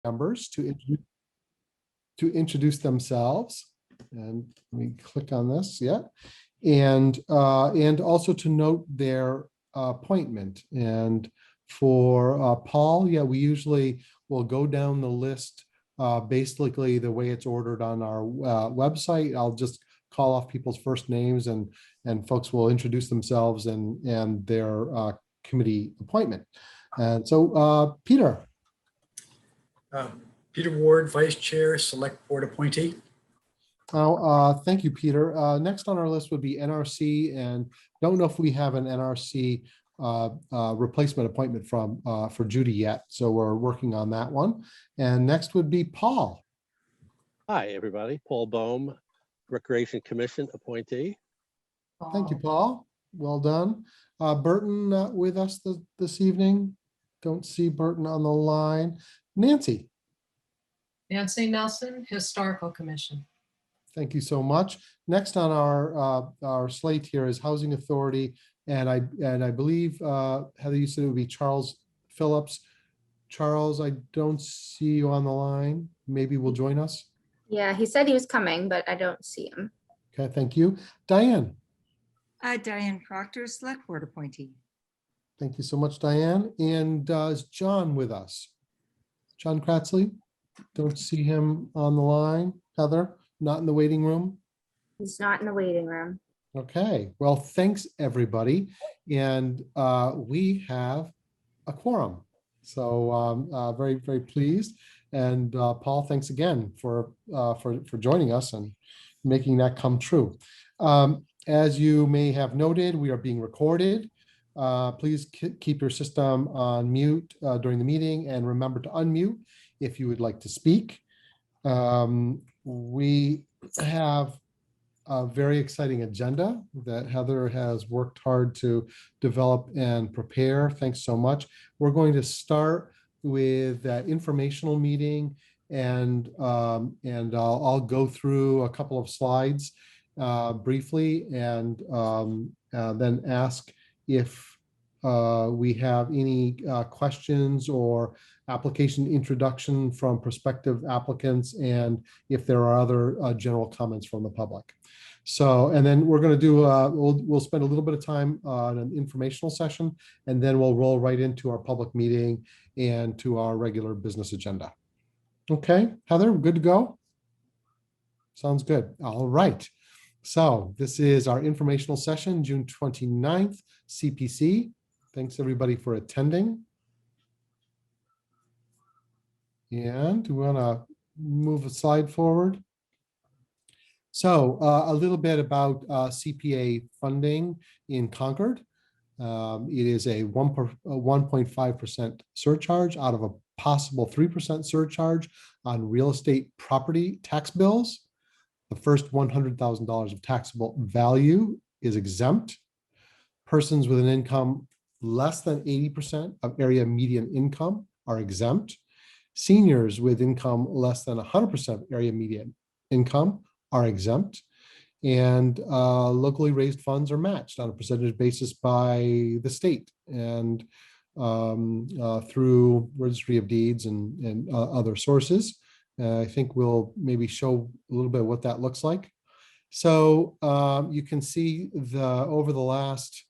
members to introduce themselves. And let me click on this, yeah. And also to note their appointment. And for Paul, yeah, we usually will go down the list basically the way it's ordered on our website. I'll just call off people's first names and folks will introduce themselves and their committee appointment. And so Peter. Peter Ward, Vice Chair, Select Board Appointee. Thank you, Peter. Next on our list would be NRC, and don't know if we have an NRC replacement appointment for Judy yet, so we're working on that one. And next would be Paul. Hi, everybody. Paul Bohm, Recreation Commission appointee. Thank you, Paul. Well done. Burton with us this evening. Don't see Burton on the line. Nancy. Nancy Nelson, Historical Commission. Thank you so much. Next on our slate here is Housing Authority, and I believe Heather, you said it would be Charles Phillips. Charles, I don't see you on the line. Maybe will join us. Yeah, he said he was coming, but I don't see him. Okay, thank you. Diane. Diane Proctor, Select Board Appointee. Thank you so much, Diane. And is John with us? John Kratzley? Don't see him on the line. Heather, not in the waiting room? He's not in the waiting room. Okay, well, thanks, everybody. And we have a quorum. So very, very pleased. And Paul, thanks again for joining us and making that come true. As you may have noted, we are being recorded. Please keep your system on mute during the meeting and remember to unmute if you would like to speak. We have a very exciting agenda that Heather has worked hard to develop and prepare. Thanks so much. We're going to start with that informational meeting, and I'll go through a couple of slides briefly, and then ask if we have any questions or application introduction from prospective applicants, and if there are other general comments from the public. So, and then we're going to do, we'll spend a little bit of time on an informational session, and then we'll roll right into our public meeting and to our regular business agenda. Okay, Heather, good to go? Sounds good. All right. So this is our informational session, June 29th, CPC. Thanks everybody for attending. And we want to move a slide forward. So a little bit about CPA funding in Concord. It is a 1.5% surcharge out of a possible 3% surcharge on real estate property tax bills. The first $100,000 of taxable value is exempt. Persons with an income less than 80% of area median income are exempt. Seniors with income less than 100% of area median income are exempt. And locally raised funds are matched on a percentage basis by the state and through Registry of Deeds and other sources. I think we'll maybe show a little bit of what that looks like. So you can see over the last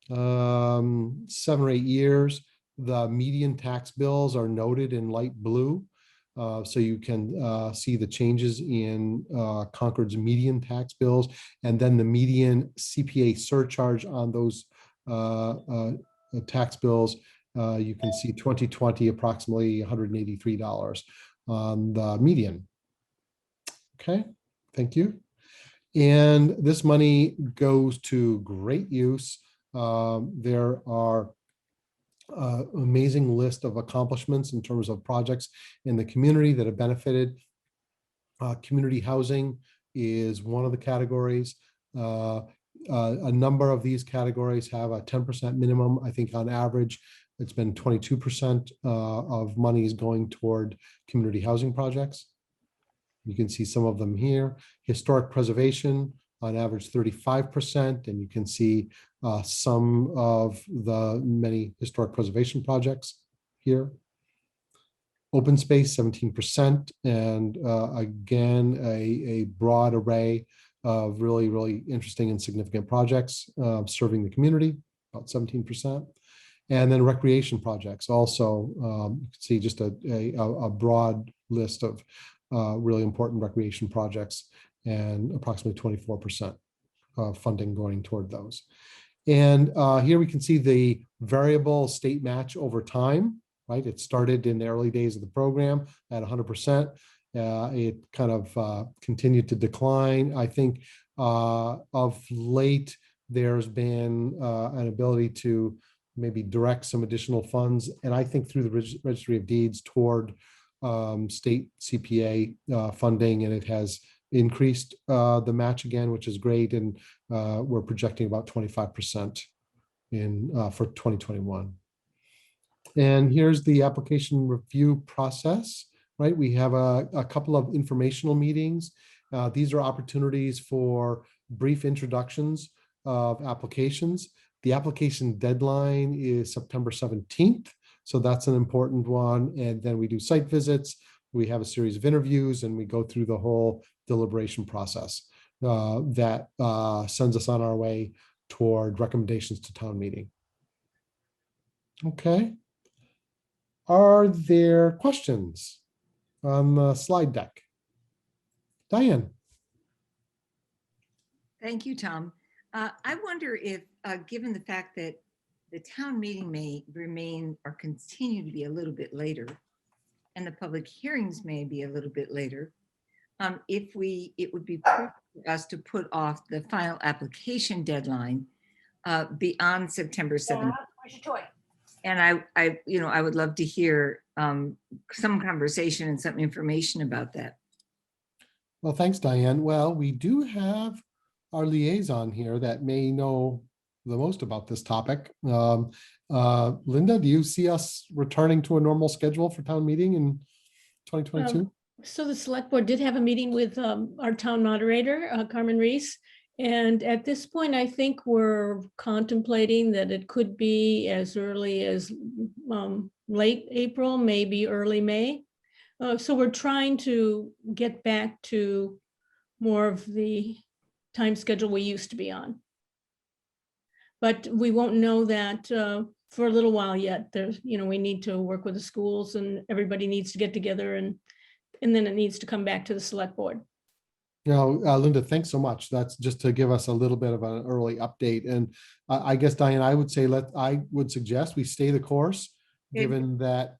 7 or 8 years, the median tax bills are noted in light blue. So you can see the changes in Concord's median tax bills, and then the median CPA surcharge on those tax bills. You can see 2020 approximately $183 on the median. Okay, thank you. And this money goes to great use. There are amazing list of accomplishments in terms of projects in the community that have benefited. Community housing is one of the categories. A number of these categories have a 10% minimum. I think on average, it's been 22% of money is going toward community housing projects. You can see some of them here. Historic preservation, on average 35%, and you can see some of the many historic preservation projects here. Open space, 17%. And again, a broad array of really, really interesting and significant projects serving the community, about 17%. And then recreation projects also, you can see just a broad list of really important recreation projects and approximately 24% funding going toward those. And here we can see the variable state match over time, right? It started in the early days of the program at 100%. It kind of continued to decline. I think of late, there's been an ability to maybe direct some additional funds, and I think through the Registry of Deeds toward state CPA funding, and it has increased the match again, which is great, and we're projecting about 25% in for 2021. And here's the application review process, right? We have a couple of informational meetings. These are opportunities for brief introductions of applications. The application deadline is September 17th. So that's an important one. And then we do site visits. We have a series of interviews and we go through the whole deliberation process that sends us on our way toward recommendations to town meeting. Okay. Are there questions on the slide deck? Diane. Thank you, Tom. I wonder if, given the fact that the town meeting may remain or continue to be a little bit later, and the public hearings may be a little bit later, it would be prudent for us to put off the final application deadline beyond September 7th. And I would love to hear some conversation and some information about that. Well, thanks, Diane. Well, we do have our liaison here that may know the most about this topic. Linda, do you see us returning to a normal schedule for town meeting in 2022? So the select board did have a meeting with our town moderator, Carmen Reese. And at this point, I think we're contemplating that it could be as early as late April, maybe early May. So we're trying to get back to more of the time schedule we used to be on. But we won't know that for a little while yet. There's, we need to work with the schools and everybody needs to get together and then it needs to come back to the select board. Linda, thanks so much. That's just to give us a little bit of an early update. And I guess, Diane, I would say I would suggest we stay the course, given that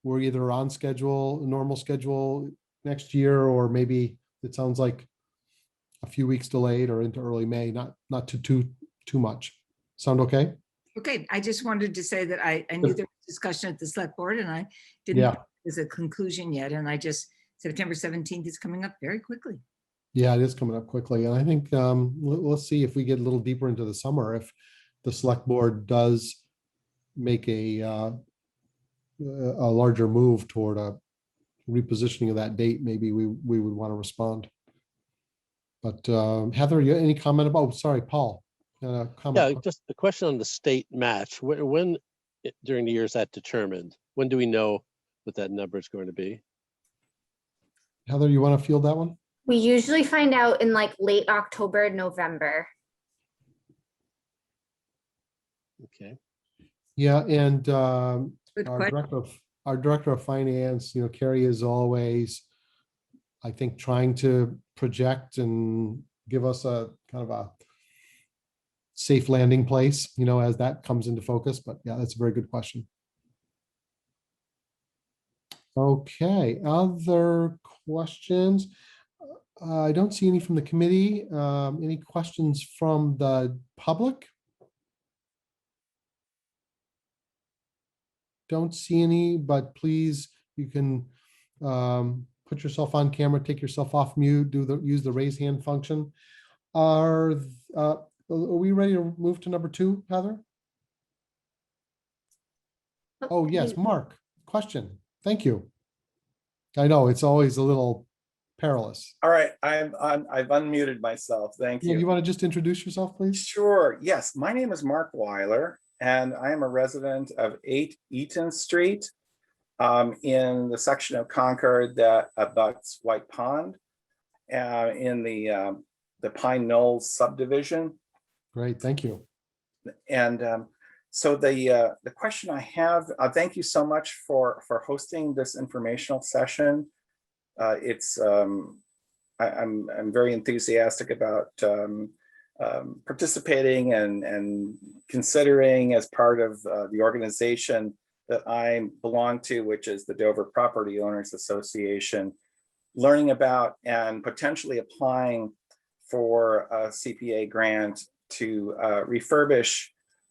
we're either on schedule, normal schedule next year, or maybe it sounds like a few weeks delayed or into early May, not too much. Sound okay? Okay, I just wanted to say that I knew there was discussion at the select board and I didn't think there's a conclusion yet. And September 17th is coming up very quickly. Yeah, it is coming up quickly. And I think let's see if we get a little deeper into the summer, if the select board does make a larger move toward a repositioning of that date, maybe we would want to respond. But Heather, any comment about, sorry, Paul. Yeah, just a question on the state match. When during the year is that determined? When do we know what that number is going to be? Heather, you want to field that one? We usually find out in like late October, November. Okay. Yeah, and Good our question. director of finance, Carrie, is always, I think, trying to project and give us a kind of a safe landing place, as that comes into focus. But yeah, that's a very good question. Okay, other questions? I don't see any from the committee. Any questions from the public? Don't see any, but please, you can put yourself on camera, take yourself off mute, use the raise hand function. Are we ready to move to number 2, Heather? Oh, yes, Mark, question. Thank you. I know it's always a little perilous. All right, I've unmuted myself. Thank you. You want to just introduce yourself, please? Sure. Yes, my name is Mark Weiler, and I am a resident of 8 Eaton Street. in the section of Concord that abuts White Pond, in the Pine Knolls subdivision. Great, thank you. And so the question I have, thank you so much for hosting this informational session. I'm very enthusiastic about participating and considering as part of the organization that I belong to, which is the Dover Property Owners Association, learning about and potentially applying for a CPA grant to refurbish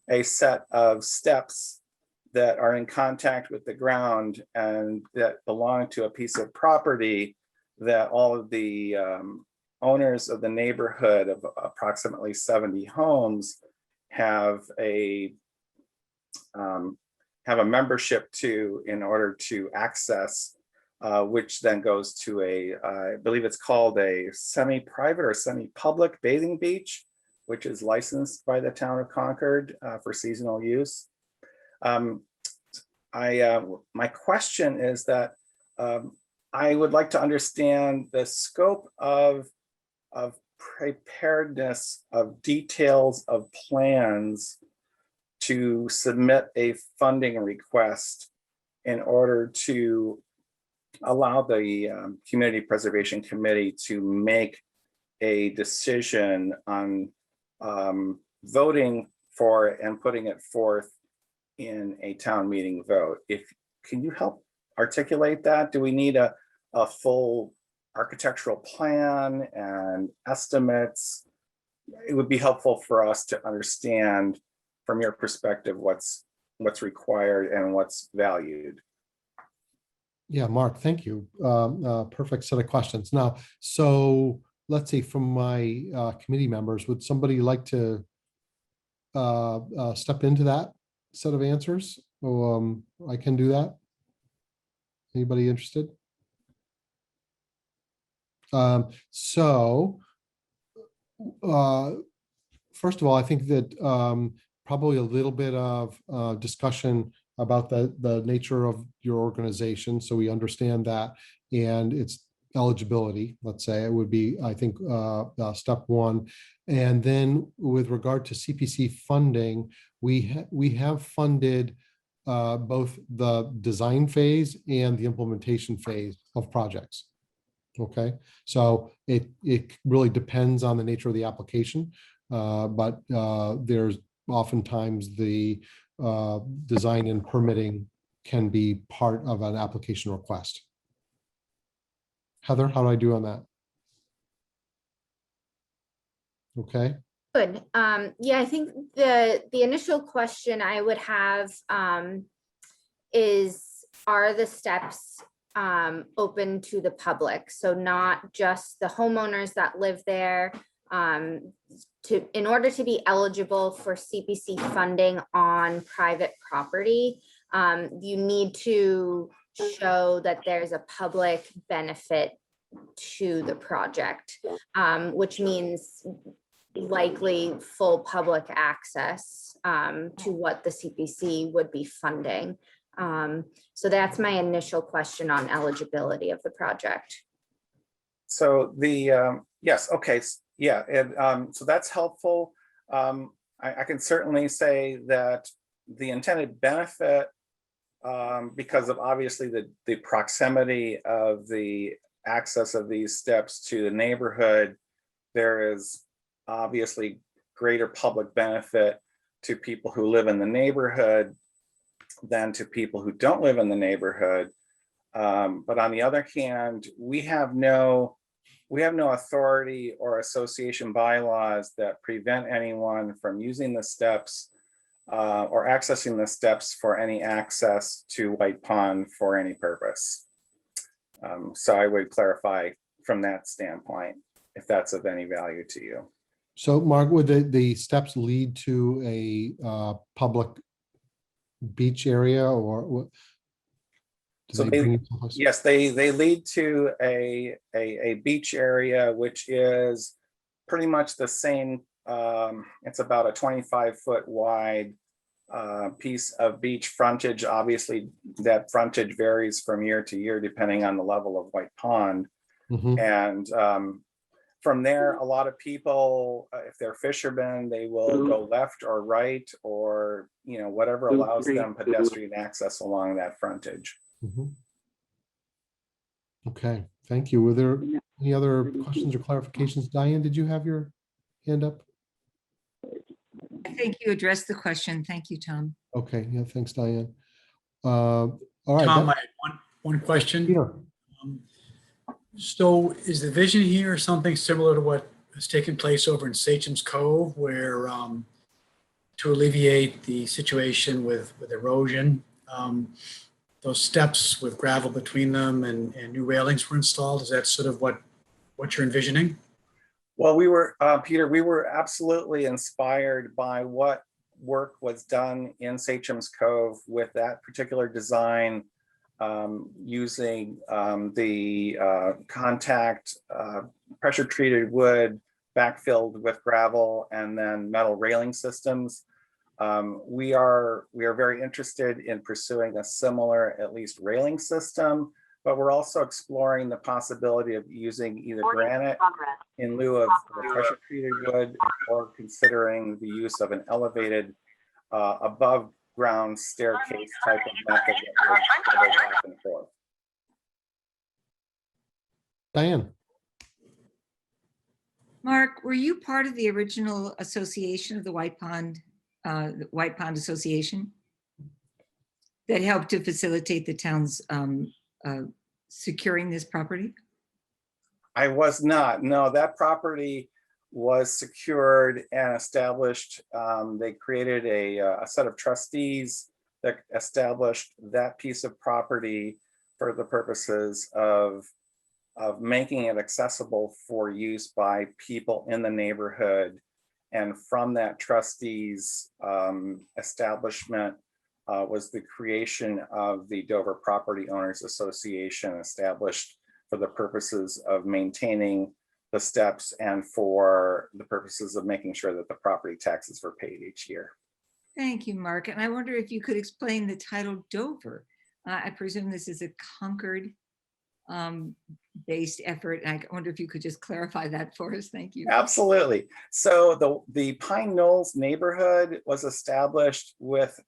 a set of steps that are in contact with the ground and that belong to a piece of property that all of the owners of the neighborhood of approximately 70 homes have a membership to in order to access, which then goes to I believe it's called a semi-private or semi-public bathing beach, which is licensed by the town of Concord for seasonal use. My question is that I would like to understand the scope of preparedness of details of plans to submit a funding request in order to allow the Community Preservation Committee to make a decision on voting for and putting it forth in a town meeting vote. Can you help articulate that? Do we need a full architectural plan and estimates? It would be helpful for us to understand from your perspective what's required and what's valued. Yeah, Mark, thank you. Perfect set of questions. Now, so let's see, from my committee members, would somebody like to step into that set of answers? I can do that. Anybody interested? First of all, I think that probably a little bit of discussion about the nature of your organization, so we understand that, and its eligibility, let's say, it would be, I think, step one. And then with regard to CPC funding, we have funded both the design phase and the implementation phase of projects. Okay, so it really depends on the nature of the application, but there's oftentimes the design and permitting can be part of an application request. Heather, how do I do on that? Okay. Good. Yeah, I think the initial question I would have is, are the steps open to the public? So not just the homeowners that live there. In order to be eligible for CPC funding on private property, you need to show that there's a public benefit to the project, which means likely full public access to what the CPC would be funding. So that's my initial question on eligibility of the project. So yes, okay, yeah, and so that's helpful. I can certainly say that the intended benefit, because of obviously the proximity of the access of these steps to the neighborhood, there is obviously greater public benefit to people who live in the neighborhood than to people who don't live in the neighborhood. But on the other hand, we have no authority or association bylaws that prevent anyone from using the steps or accessing the steps for any access to White Pond for any purpose. So I would clarify from that standpoint, if that's of any value to you. So Mark, would the steps lead to a public beach area, or what? So yes, they lead to a beach area, which is pretty much the same. It's about a 25-foot wide piece of beach frontage, obviously that frontage varies from year to year depending on the level of White Pond. Mhm. And from there, a lot of people, if they're fishermen, they will go left or right, or, you know, whatever allows them pedestrian access along that frontage. Mhm. Okay, thank you. Were there any other questions or clarifications? Diane, did you have your hand up? I think you addressed the question. Thank you, Tom. Okay, yeah, thanks, Diane. All right. Tom, I had one question. Peter. So is the vision here something similar to what has taken place over in Sachem's Cove, where to alleviate the situation with erosion, those steps with gravel between them and new railings were installed? Is that sort of what you're envisioning? Well, we were, Peter, we were absolutely inspired by what work was done in Sachem's Cove with that particular design, using the contact pressure treated wood backfilled with gravel and then metal railing systems. We are very interested in pursuing a similar, at least, railing system, but we're also exploring the possibility of using either granite in lieu of the pressure treated wood, or considering the use of an elevated above ground staircase type of method that would go back and forth. Diane. Mark, were you part of the original association of the White Pond Association that helped to facilitate the town's securing this property? I was not. No, that property was secured and established. They created a set of trustees that established that piece of property for the purposes of making it accessible for use by people in the neighborhood. And from that trustees establishment was the creation of the Dover Property Owners Association, established for the purposes of maintaining the steps and for the purposes of making sure that the property taxes were paid each year. Thank you, Mark. And I wonder if you could explain the title Dover. I presume this is a Concord based effort. And I wonder if you could just clarify that for us. Thank you. Absolutely. So the Pine Knolls neighborhood was established with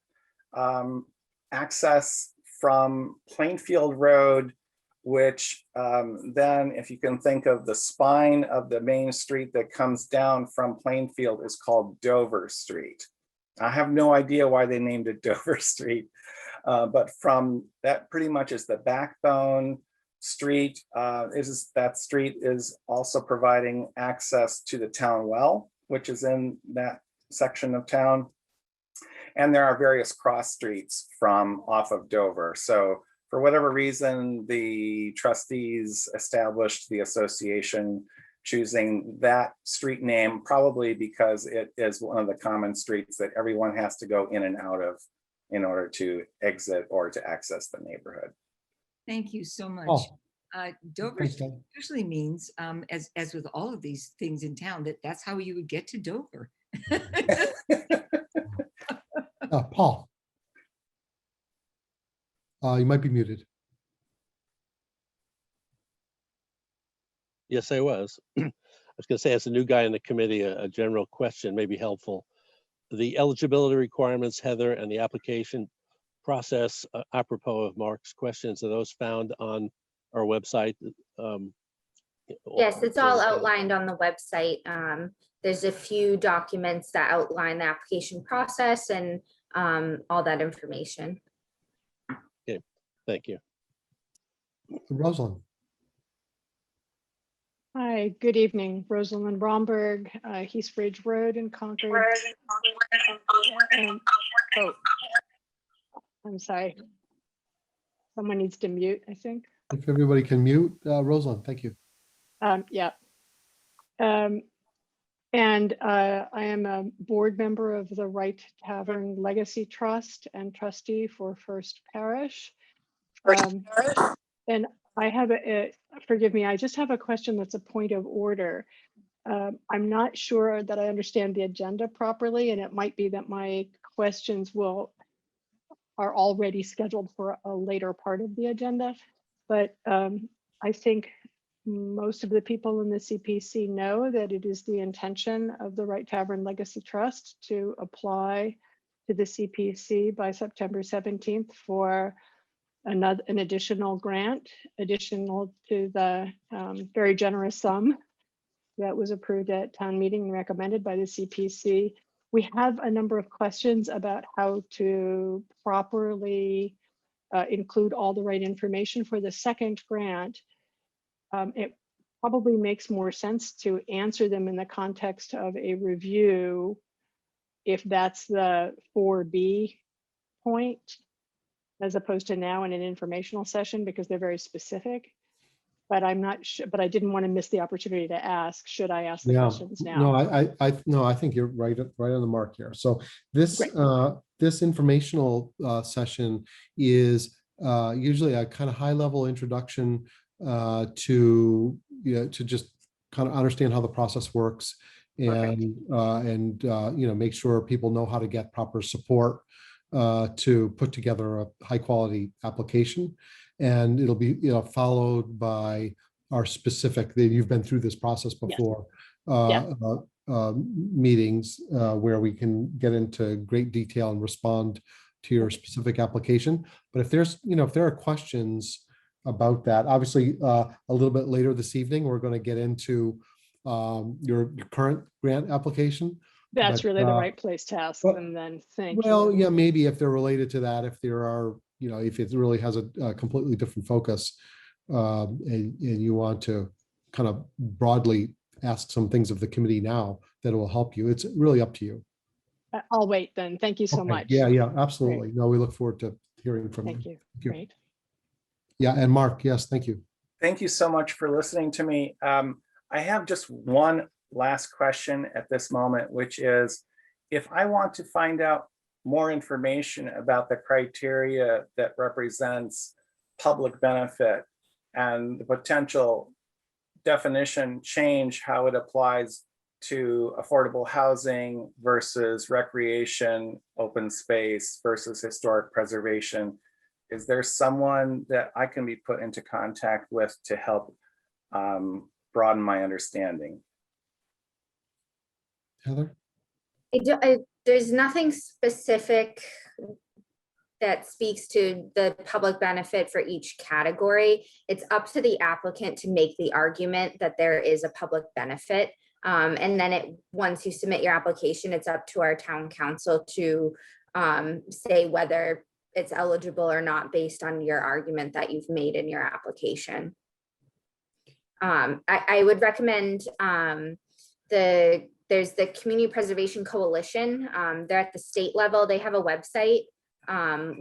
access from Plainfield Road, which then, if you can think of the spine of the main street that comes down from Plainfield, is called Dover Street. I have no idea why they named it Dover Street, but from that pretty much is the backbone street. That street is also providing access to the town well, which is in that section of town. And there are various cross streets from off of Dover. So for whatever reason, the trustees established the association choosing that street name, probably because it is one of the common streets that everyone has to go in and out of in order to exit or to access the neighborhood. Thank you so much. Oh, Dover thanks, Diane. usually means, as with all of these things in town, that's how you would get to Dover. Paul. You might be muted. Yes, I was. I was going to say, as a new guy in the committee, a general question may be helpful. The eligibility requirements, Heather, and the application process, apropos of Mark's questions, are those found on our website? Yes, it's all outlined on the website. There's a few documents that outline the application process and all that information. Okay, thank you. Rosalind. Hi, good evening. Rosalind Romberg, East Ridge Road in Concord. Oh, I'm sorry. Someone needs to mute, I think. If everybody can mute, Rosalind, thank you. Yeah. And I am a board member of the Wright Tavern Legacy Trust and trustee for First Parish. And I have forgive me, I just have a question that's a point of order. I'm not sure that I understand the agenda properly, and it might be that my questions are already scheduled for a later part of the agenda. But I think most of the people in the CPC know that it is the intention of the Wright Tavern Legacy Trust to apply to the CPC by September 17th for an additional grant, additional to the very generous sum that was approved at town meeting and recommended by the CPC. We have a number of questions about how to properly include all the right information for the second grant. It probably makes more sense to answer them in the context of a review, if that's the 4B point, as opposed to now in an informational session, because they're very specific. But I'm not sure, but I didn't want to miss the opportunity to ask, should I ask the Yeah, questions now? no, I think you're right on the mark here. So this Great. this informational session is usually a kind of high level introduction to just kind of understand how the process works, and make sure people know how to get proper support to put together a high quality application. And it'll be followed by our specific, that you've been through this process before, meetings where we can get into great detail and respond to your specific application. But if there's if there are questions about that, obviously a little bit later this evening we're going to get into your current grant application. That's But, really the right place to ask well- them then. Thank Well, you. yeah, maybe if they're related to that, if there are, if it really has a completely different focus, and you want to kind of broadly ask some things of the committee now that will help you, it's really up to you. I'll wait then. Thank you so Okay, much. Yeah, absolutely. No, we look forward to hearing from you. Thank you. Thank you. Great. Yeah, and Mark, yes, thank you. Thank you so much for listening to me. I have just one last question at this moment, which is, if I want to find out more information about the criteria that represents public benefit and the potential definition change, how it applies to affordable housing versus recreation, open space versus historic preservation, is there someone that I can be put into contact with to help broaden my understanding? Heather? There's nothing specific that speaks to the public benefit for each category. It's up to the applicant to make the argument that there is a public benefit. And then once you submit your application, it's up to our town council to say whether it's eligible or not based on your argument that you've made in your application. I would recommend there's the Community Preservation Coalition. They're at the state level. They have a website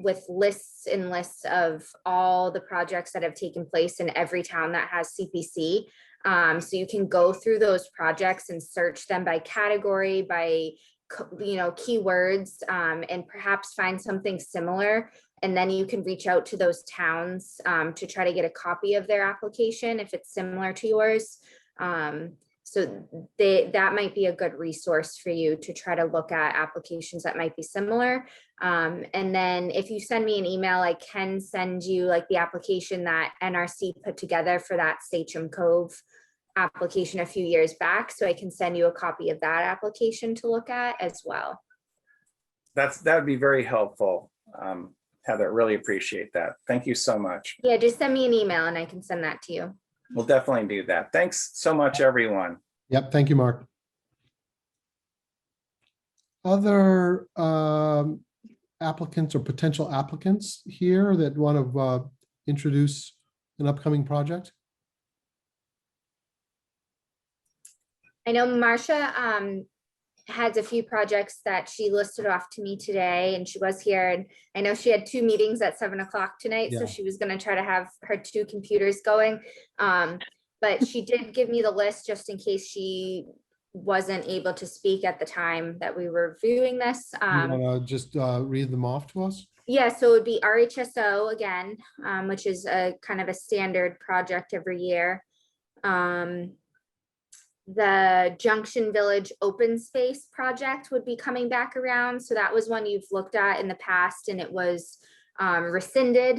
with lists and lists of all the projects that have taken place in every town that has CPC. So you can go through those projects and search them by category, by keywords, and perhaps find something similar. And then you can reach out to those towns to try to get a copy of their application if it's similar to yours. So that might be a good resource for you to try to look at applications that might be similar. And then if you send me an email, I can send you like the application that NRC put together for that Sachem Cove application a few years back. So I can send you a copy of that application to look at as well. That would be very helpful. Heather, really appreciate that. Thank you so much. Yeah, just send me an email and I can send that to you. We'll definitely do that. Thanks so much, everyone. Yep, thank you, Mark. Other applicants or potential applicants here that want to introduce an upcoming project? I know Marcia has a few projects that she listed off to me today, and she was here, and I know she had 2 meetings at 7 o'clock tonight, so Yeah. she was going to try to have her 2 computers going. But she did give me the list just in case she wasn't able to speak at the time that we were reviewing this. You want to just read them off to us? Yeah, so it would be RHSO again, which is a kind of a standard project every year. the Junction Village open space project would be coming back around. So that was one you've looked at in the past, and it was rescinded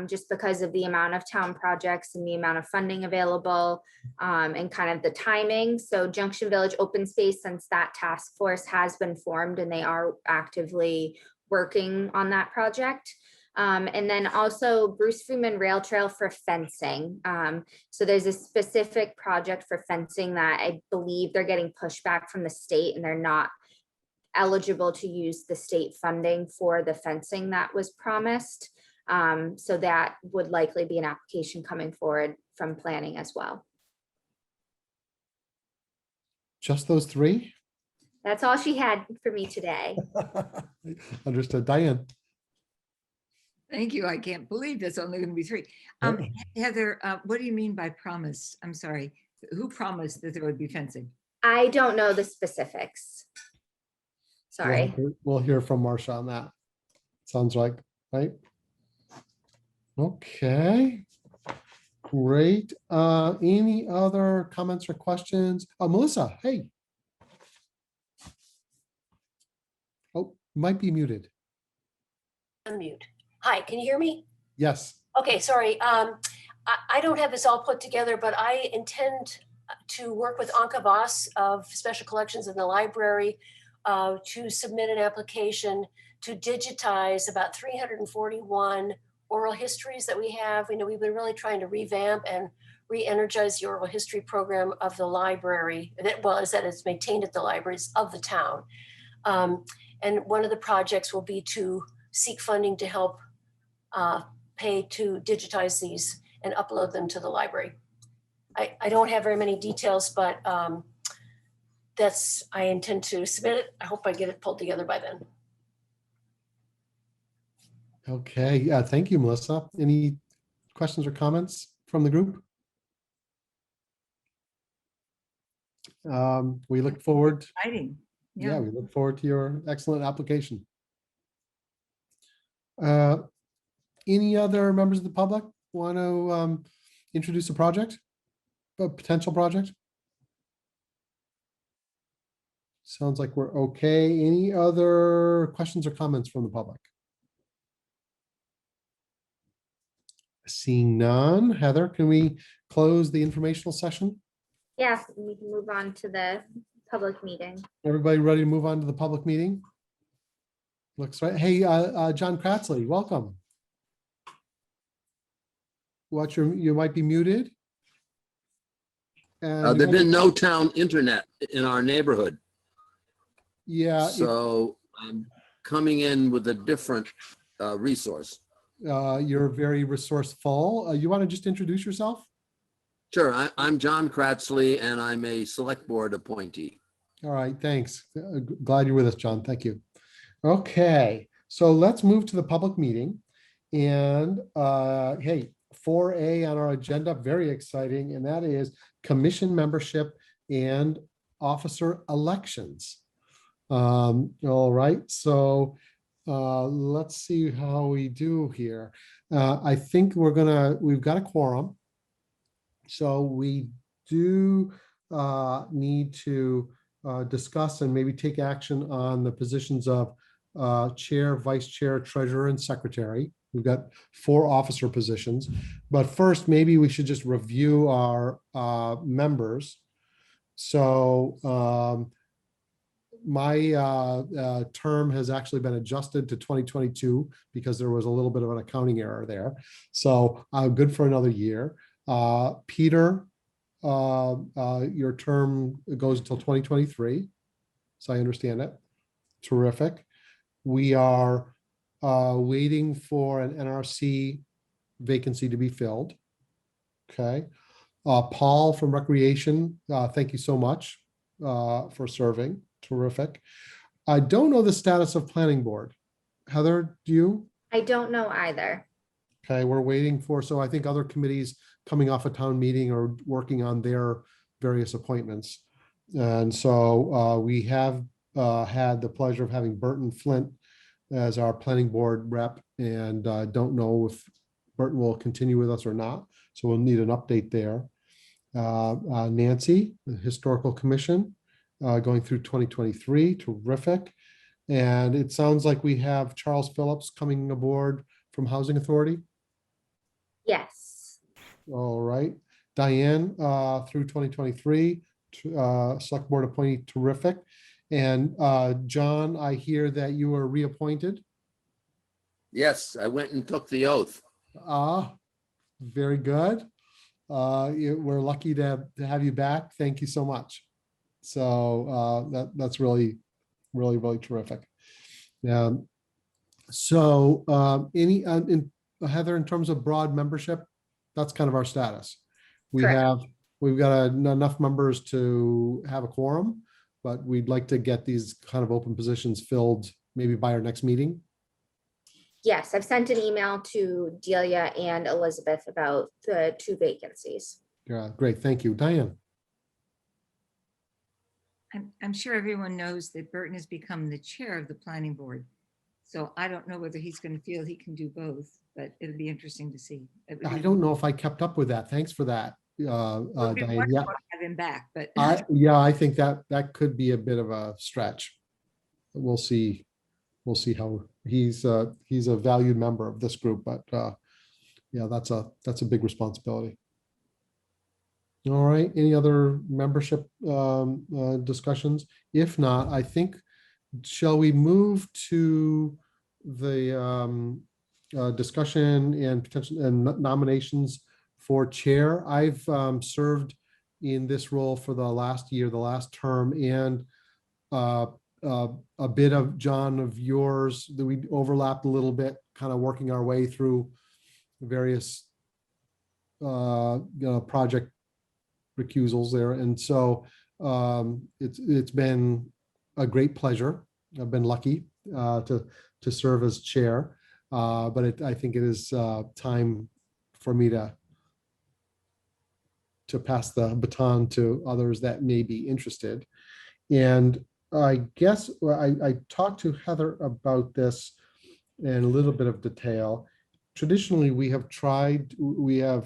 just because of the amount of town projects and the amount of funding available and kind of the timing. So Junction Village open space, since that task force has been formed and they are actively working on that project. And then also Bruce Freeman Rail Trail for fencing. So there's a specific project for fencing that I believe they're getting pushback from the state, and they're not eligible to use the state funding for the fencing that was promised. So that would likely be an application coming forward from planning as well. Just those three? That's all she had for me today. Understood. Diane? Thank you. I can't believe that's only going to be three. Heather, what do you mean by promise? I'm sorry. Who promised that there would be fencing? I don't know the specifics. Sorry. We'll hear from Marcia on that. Sounds like, right? Okay. Great. Any other comments or questions? Melissa, hey. Oh, might be muted. Unmute. Hi, can you hear me? Yes. Okay, sorry. I don't have this all put together, but I intend to work with Anka Voss of Special Collections in the library to submit an application to digitize about 341 oral histories that we have. You know, we've been really trying to revamp and re-energize the oral history program of the library. That it's maintained at the libraries of the town. And one of the projects will be to seek funding to help pay to digitize these and upload them to the library. I don't have very many details, but I intend to submit it. I hope I get it pulled together by then. Okay. Yeah. Thank you, Melissa. Any questions or comments from the group? We look forward. Exciting. Yeah, we look forward to your excellent application. Any other members of the public want to introduce a project, a potential project? Sounds like we're okay. Any other questions or comments from the public? Seeing none. Heather, can we close the informational session? Yeah, we can move on to the public meeting. Everybody ready to move on to the public meeting? Looks right. Hey, John Kratzley, welcome. You might be muted. And There's been no town internet in our neighborhood. yeah, So I'm coming in with a different resource. you're very resourceful. You want to just introduce yourself? Sure, I'm John Kratzley and I'm a select board appointee. All right, thanks. Glad you're with us, John. Thank you. Okay, so let's move to the public meeting. And hey, 4A on our agenda, very exciting, and that is commission membership and officer elections. All right, so let's see how we do here. I think we've got a quorum. So we do need to discuss and maybe take action on the positions of chair, vice chair, treasurer, and secretary. We've got 4 officer positions, but first maybe we should just review our members. So my term has actually been adjusted to 2022 because there was a little bit of an accounting error there. So I'm good for another year. Peter, your term goes until 2023. So I understand it. Terrific. We are waiting for an NRC vacancy to be filled. Okay. Paul from Recreation, thank you so much for serving. Terrific. I don't know the status of Planning Board. Heather, do you? I don't know either. Okay, we're waiting for, so I think other committees coming off a town meeting are working on their various appointments. And so we have had the pleasure of having Burton Flint as our planning board rep, and don't know if Burton will continue with us or not. So we'll need an update there. Nancy, the Historical Commission, going through 2023, terrific. And it sounds like we have Charles Phillips coming aboard from Housing Authority. Yes. All right. Diane, through 2023, Select Board appointee, terrific. And John, I hear that you were reappointed. Yes, I went and took the oath. Very good. We're lucky to have you back. Thank you so much. So that's really terrific. So Heather, in terms of broad membership, that's kind of our status. We've got enough members to have a quorum, but we'd like to get these kind of open positions filled maybe by our next meeting. Yes, I've sent an email to Delia and Elizabeth about the 2 vacancies. Yeah, great. Thank you. Diane. I'm sure everyone knows that Burton has become the chair of the planning board. So I don't know whether he's going to feel he can do both, but it'll be interesting to see. I don't know if I kept up with that. Thanks for that, Diane. Yeah, have him back, but I think that could be a bit of a stretch. We'll see. We'll see how he's a valued member of this group, but yeah, that's a big responsibility. All right. Any other membership discussions? If not, I think, shall we move to the discussion and potential and nominations for chair? I've served in this role for the last year, the last term, and a bit of John of yours that we overlapped a little bit, kind of working our way through various project recusals there. And so it's been a great pleasure. I've been lucky to serve as chair, but I think it is time for me to pass the baton to others that may be interested. And I guess I talked to Heather about this in a little bit of detail. Traditionally, the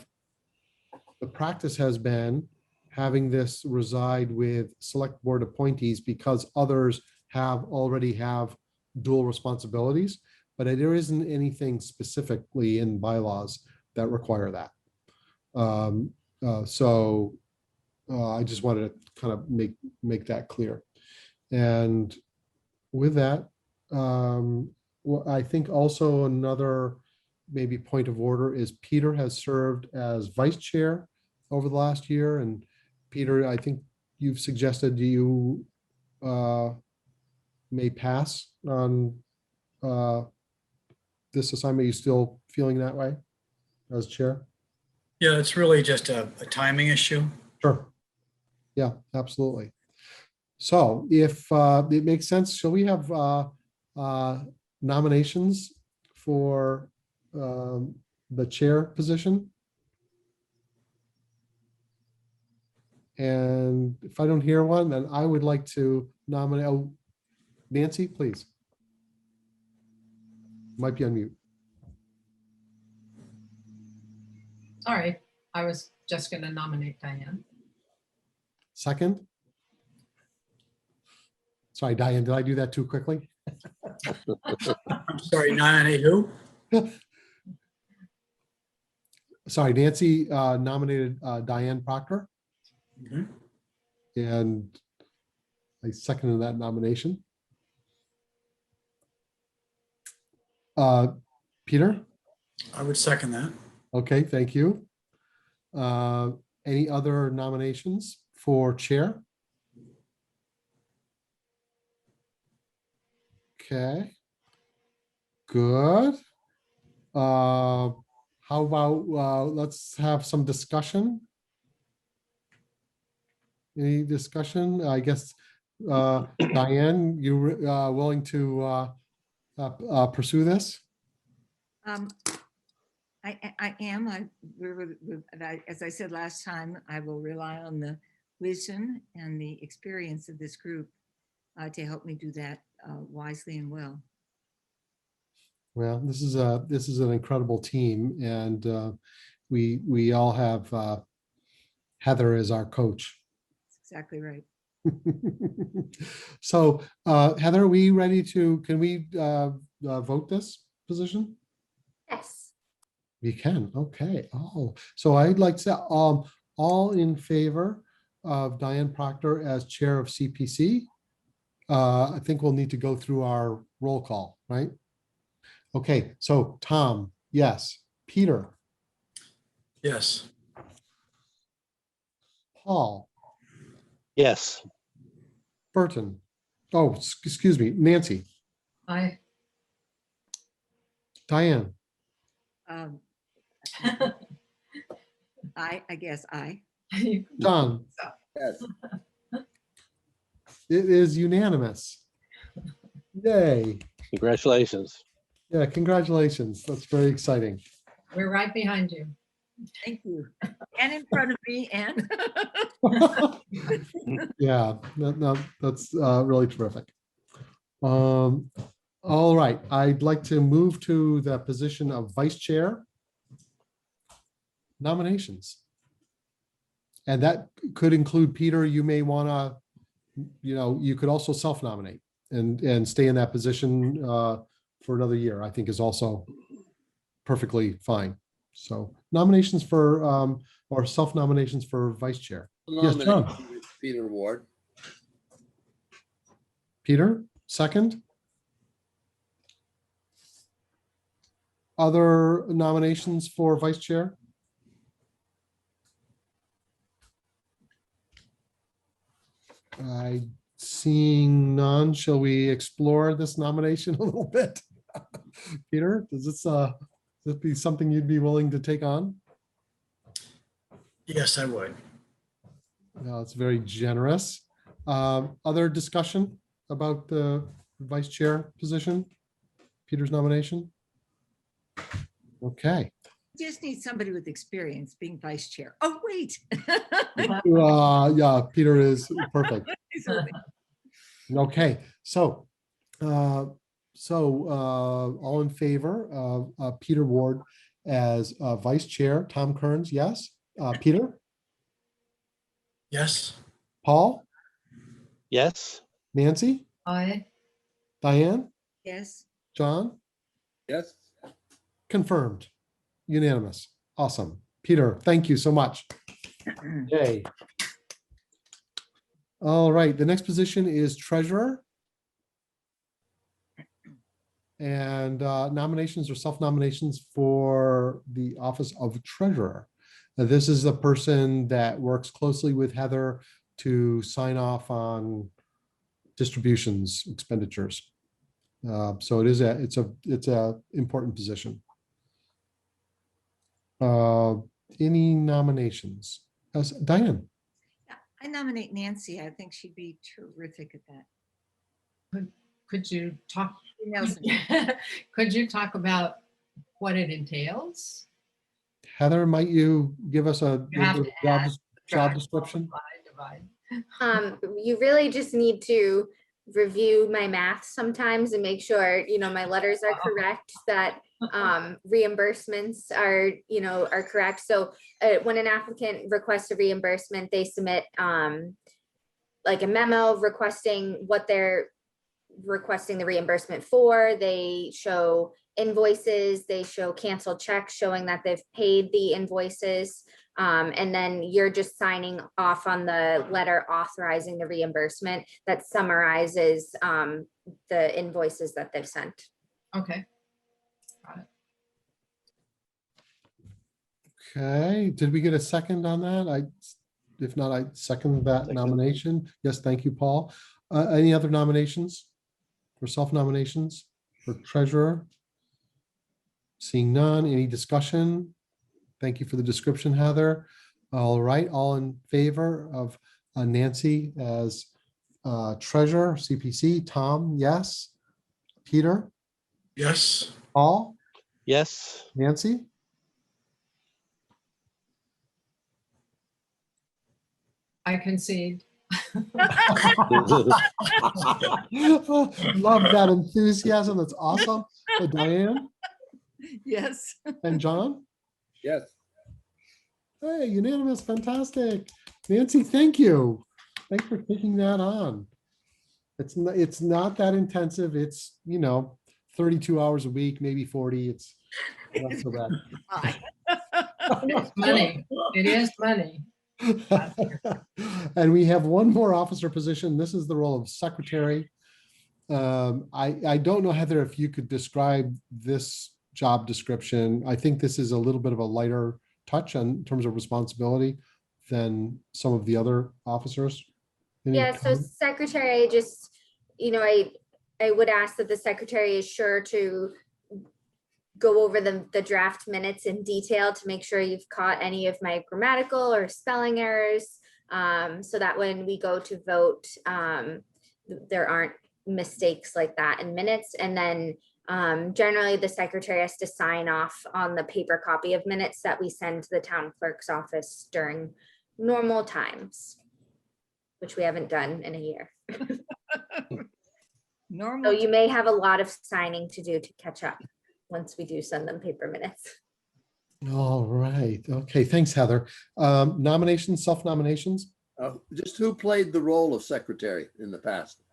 practice has been having this reside with select board appointees because others already have dual responsibilities, but there isn't anything specifically in bylaws that require that. So I just wanted to kind of make that clear. And with that, well, I think also another maybe point of order is Peter has served as vice chair over the last year. And Peter, I think you've suggested you may pass on this assignment. Are you still feeling that way as chair? Yeah, it's really just a timing issue. Sure. Yeah, absolutely. So if it makes sense, shall we have nominations for the chair position? And if I don't hear one, then I would like to nominate, Nancy, please. Might be on mute. Sorry, I was just going to nominate Diane. Second? Sorry, Diane, did I do that too quickly? I'm sorry, nominate who? Sorry, Nancy nominated Diane Proctor. Mhm. And I seconded that nomination. Peter? I would second that. Okay, thank you. Any other nominations for chair? Okay. Good. How about let's have some discussion? Any discussion? I guess, Diane, you willing to pursue this? I am. As I said last time, I will rely on the wisdom and the experience of this group to help me do that wisely and well. Well, this is an incredible team, and we all have Heather is our coach. That's exactly right. So Heather, are we ready to, can we vote this position? Yes. We can, okay. Oh, so I'd like to, all in favor of Diane Proctor as chair of CPC? I think we'll need to go through our roll call, right? Okay, so Tom, yes. Peter, Yes. Paul, Yes. Burton. Oh, excuse me, Nancy, I, Diane, Um, I guess I. John. Yes. It is unanimous. Yay. Congratulations. Yeah, congratulations. That's very exciting. we're right behind you. Thank you. And in front of me and. Yeah, no, that's really terrific. All right, I'd like to move to the position of vice chair. Nominations. And that could include Peter. You may want to, you could also self-nominate and stay in that position for another year, I think is also perfectly fine. So nominations for, or self-nominations for vice chair. Yes, John. Nominate Peter Ward. Peter, second. Other nominations for vice chair? Seeing none, shall we explore this nomination a little bit? Peter, does this be something you'd be willing to take on? Yes, I would. No, it's very generous. Other discussion about the vice chair position? Peter's nomination? Okay. Just need somebody with experience being vice chair. Oh, wait. Yeah, Peter is perfect. Okay, so all in favor of Peter Ward as vice chair? Tom Kearns, yes. Peter? Yes. Paul? Yes. Nancy? I, Diane? Yes. John? Yes. Confirmed. Unanimous. Awesome. Peter, thank you so much. Yay. All right, the next position is treasurer. And nominations or self-nominations for the office of treasurer. Now, this is the person that works closely with Heather to sign off on distributions, expenditures. So it is it's a important position. Any nominations? Diane? I nominate Nancy. I think she'd be terrific at that. could you talk, Nelson. could you talk about what it entails? Heather, might you give us a You have to add, job description? Divide. You really just need to review my math sometimes and make sure, my letters are correct, that reimbursements are correct. So when an applicant requests a reimbursement, they submit like a memo requesting what they're requesting the reimbursement for. They show invoices, they show canceled checks showing that they've paid the invoices. And then you're just signing off on the letter authorizing the reimbursement that summarizes the invoices that they've sent. Okay. Got it. Okay, did we get a second on that? If not, I second that Second. nomination. Yes, thank you, Paul. Any other nominations or self-nominations for treasurer? Seeing none, any discussion? Thank you for the description, Heather. All right, all in favor of Nancy as treasurer, CPC? Tom, yes. Peter? Yes. Paul? Yes. Nancy? I concede. Love that enthusiasm. That's awesome. Diane Yes. and John? Yes. Hey, unanimous, fantastic. Nancy, thank you. Thanks for taking that on. It's not that intensive. It's, 32 hours a week, maybe 40. It's not so bad. It's money. It is money. And we have one more officer position. This is the role of secretary. I don't know, Heather, if you could describe this job description. I think this is a little bit of a lighter touch in terms of responsibility than some of the other officers. Any Yeah, so comment? secretary, just, I would ask that the secretary is sure to go over the draft minutes in detail to make sure you've caught any of my grammatical or spelling errors. So that when we go to vote, there aren't mistakes like that in minutes. And then generally the secretary has to sign off on the paper copy of minutes that we send to the town clerk's office during normal times, which we haven't done in a year. Normal. So you may have a lot of signing to do to catch up once we do send them paper minutes. All right. Okay. Thanks, Heather. Nominations, self-nominations. Just who played the role of secretary in the past?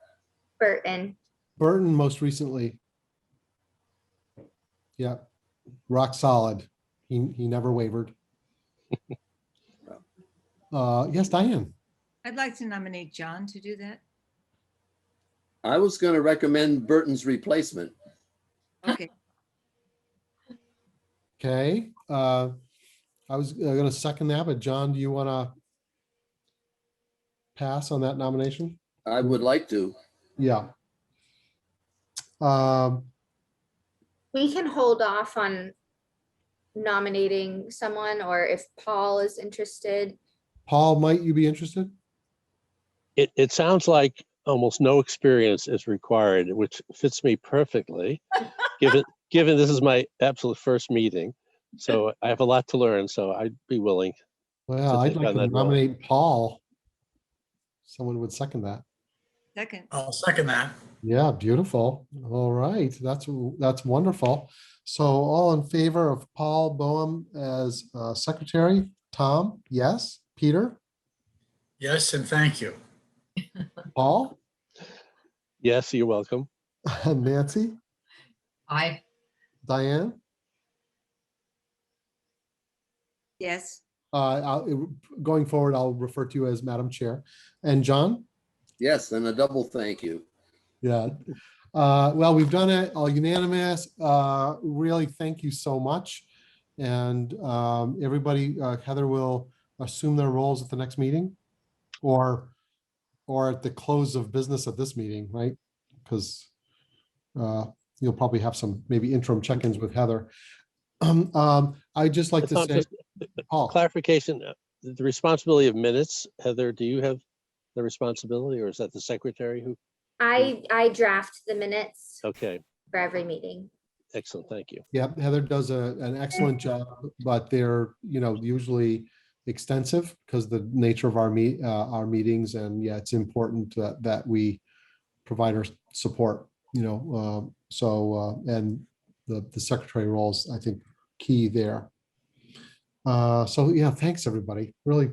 Burton. Burton most recently. Yeah. Rock solid. He never wavered. Yes, Diane. I'd like to nominate John to do that. I was going to recommend Burton's replacement. Okay. Okay. I was going to second that, but John, do you want to pass on that nomination? I would like to. Yeah. We can hold off on nominating someone, or if Paul is interested. Paul, might you be interested? It sounds like almost no experience is required, which fits me perfectly, given this is my absolute first meeting. So I have a lot to learn, so I'd be willing. Well, to I'd take like on to that role. nominate Paul. Someone would second that. Second. I'll second that. Yeah, beautiful. All right, that's wonderful. So all in favor of Paul Boehm as secretary? Tom, yes. Peter, Yes, and thank you. Paul, Yes, you're welcome. Nancy, I, Diane. Yes. Going forward, I'll refer to you as Madam Chair. And John? Yes, and a double thank you. Yeah. Well, we've done it all unanimous. Really, thank you so much. And everybody, Heather will assume their roles at the next meeting or at the close of business at this meeting, right? Because you'll probably have some maybe interim check-ins with Heather. I'd just like to Tom, say, just Paul. clarification, the responsibility of minutes, Heather, do you have the responsibility, or is that the secretary who? I draft the minutes Okay, for every meeting. excellent, thank you. Yeah, Heather does an excellent job, but they're, usually extensive because the nature of our meetings, and yeah, it's important that we provide our support, and the secretary roles, I think, key there. So yeah, thanks everybody. Really,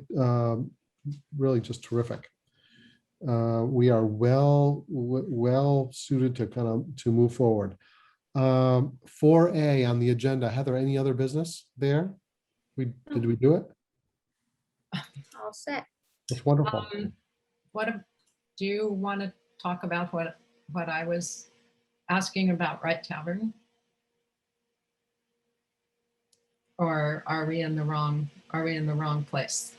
really just terrific. We are well suited to move forward. 4A on the agenda. Heather, any other business there? Did we do it? All set. That's wonderful. do you want to talk about what I was asking about Right Tavern? Or are we in the wrong place?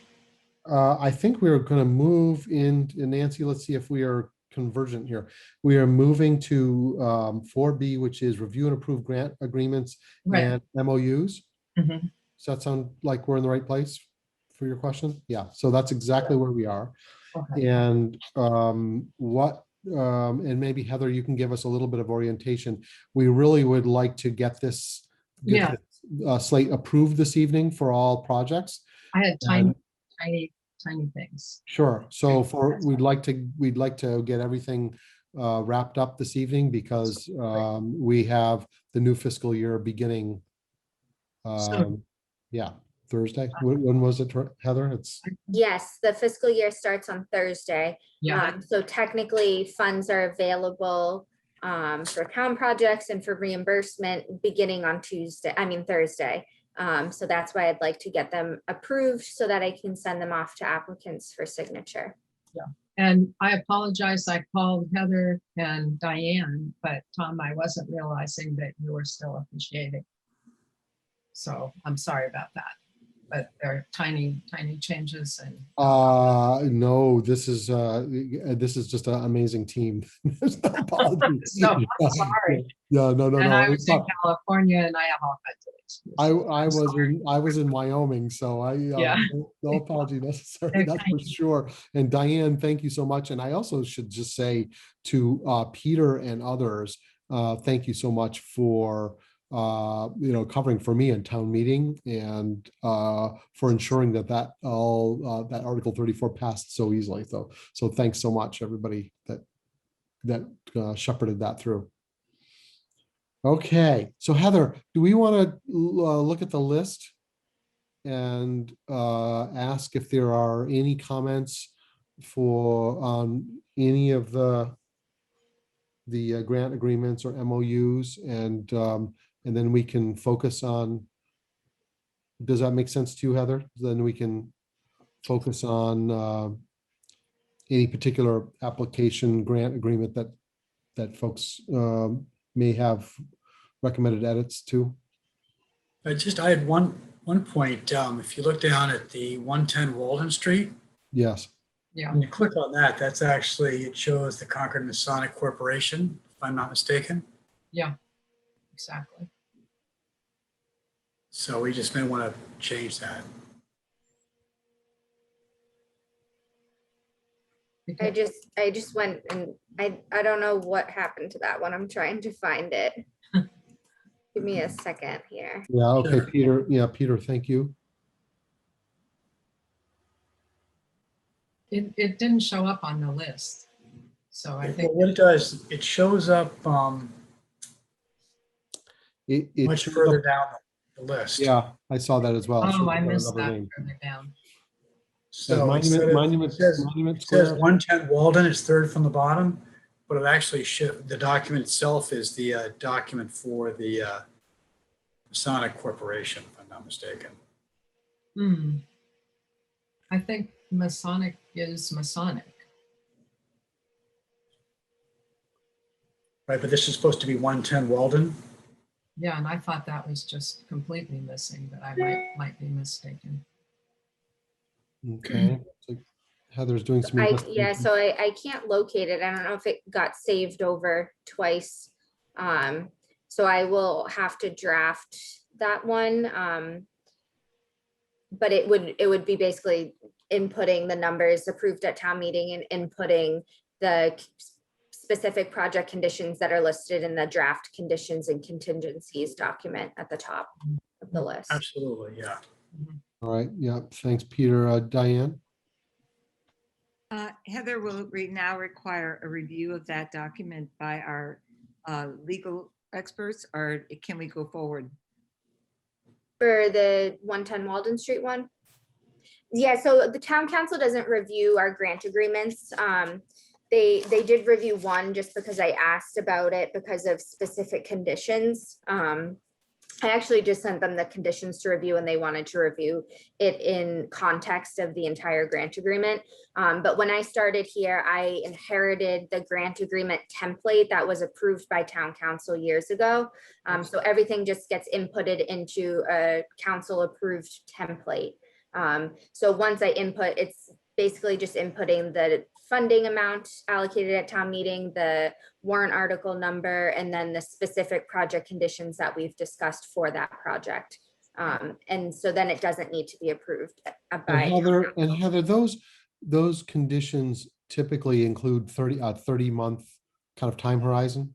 I think we're going to move in, Nancy, let's see if we are convergent here. We are moving to 4B, which is review and approve grant agreements Right. and MOUs. Mhm. Does that sound like we're in the right place for your question? Yeah, so that's exactly where we are. Okay. And and maybe Heather, you can give us a little bit of orientation. We really would like to get this slate approved this evening for all projects. I had tiny things. Sure. So we'd like to get everything wrapped up this evening because we have the new fiscal year beginning. Soon. Yeah. Thursday? When was it, Heather? It's, Yes, the fiscal year starts on Thursday. Yeah, So technically, funds are available for town projects and for reimbursement beginning on Thursday. So that's why I'd like to get them approved so that I can send them off to applicants for signature. and I apologize. I called Heather and Diane, but Tom, I wasn't realizing that you were still officiating. So I'm sorry about that, but there are tiny changes and. no, this is just an amazing team. There's no apology. So I'm sorry. Yeah, no. And I It's was in not- California and I have all kinds of excuses. I was in Wyoming, so Yeah. no apology necessary, that's for sure. And Diane, thank you so much. And I also should just say to Peter and others, thank you so much for covering for me in town meeting and for ensuring that that Article 34 passed so easily. So thanks so much, everybody that shepherded that through. Okay, so Heather, do we want to look at the list and ask if there are any comments for any of the grant agreements or MOUs, and then we can focus on, does that make sense to you, Heather? Then we can focus on any particular application grant agreement that folks may have recommended edits to. I had one point. If you look down at the 110 Walden Street, Yes. Yeah, when you click on that, that's actually, it shows the Concord Masonic Corporation, if I'm not mistaken. yeah, exactly. So we just may want to change that. I just went and I don't know what happened to that one. I'm trying to find it. Give me a second here. Yeah, okay, Sure. Peter. Yeah, Peter, thank you. It didn't show up on the list. So I think, Well, what it does, it shows up It much shows further up- down the list. Yeah, I saw that as well. It shows oh, up I on missed another that name. further down. So Monument, instead of- Monument, it says Monument Square. 110 Walden, it's third from the bottom, but it actually the document itself is the document for the Masonic Corporation, if I'm not mistaken. I think Masonic is Masonic. Right, but this is supposed to be 110 Walden. Yeah, and I thought that was just completely missing, but I might be mistaken. Okay. So Heather's doing some. Yeah, investigation. so I can't locate it. I don't know if it got saved over twice. So I will have to draft that one. But it would be basically inputting the numbers approved at town meeting and inputting the specific project conditions that are listed in the draft conditions and contingencies document at the top of the list. Absolutely, yeah. All right, yeah, thanks, Peter. Diane? Heather, will it now require a review of that document by our legal experts, or can we go forward? For the 110 Walden Street one? Yeah, so the town council doesn't review our grant agreements. They did review one just because I asked about it because of specific conditions. I actually just sent them the conditions to review and they wanted to review it in context of the entire grant agreement. But when I started here, I inherited the grant agreement template that was approved by town council years ago. So everything just gets inputted into a council approved template. So once I input, it's basically just inputting the funding amount allocated at town meeting, the warrant article number, and then the specific project conditions that we've discussed for that project. And so then it doesn't need to be approved by. And Heather, those conditions typically include 30-month kind of time horizon?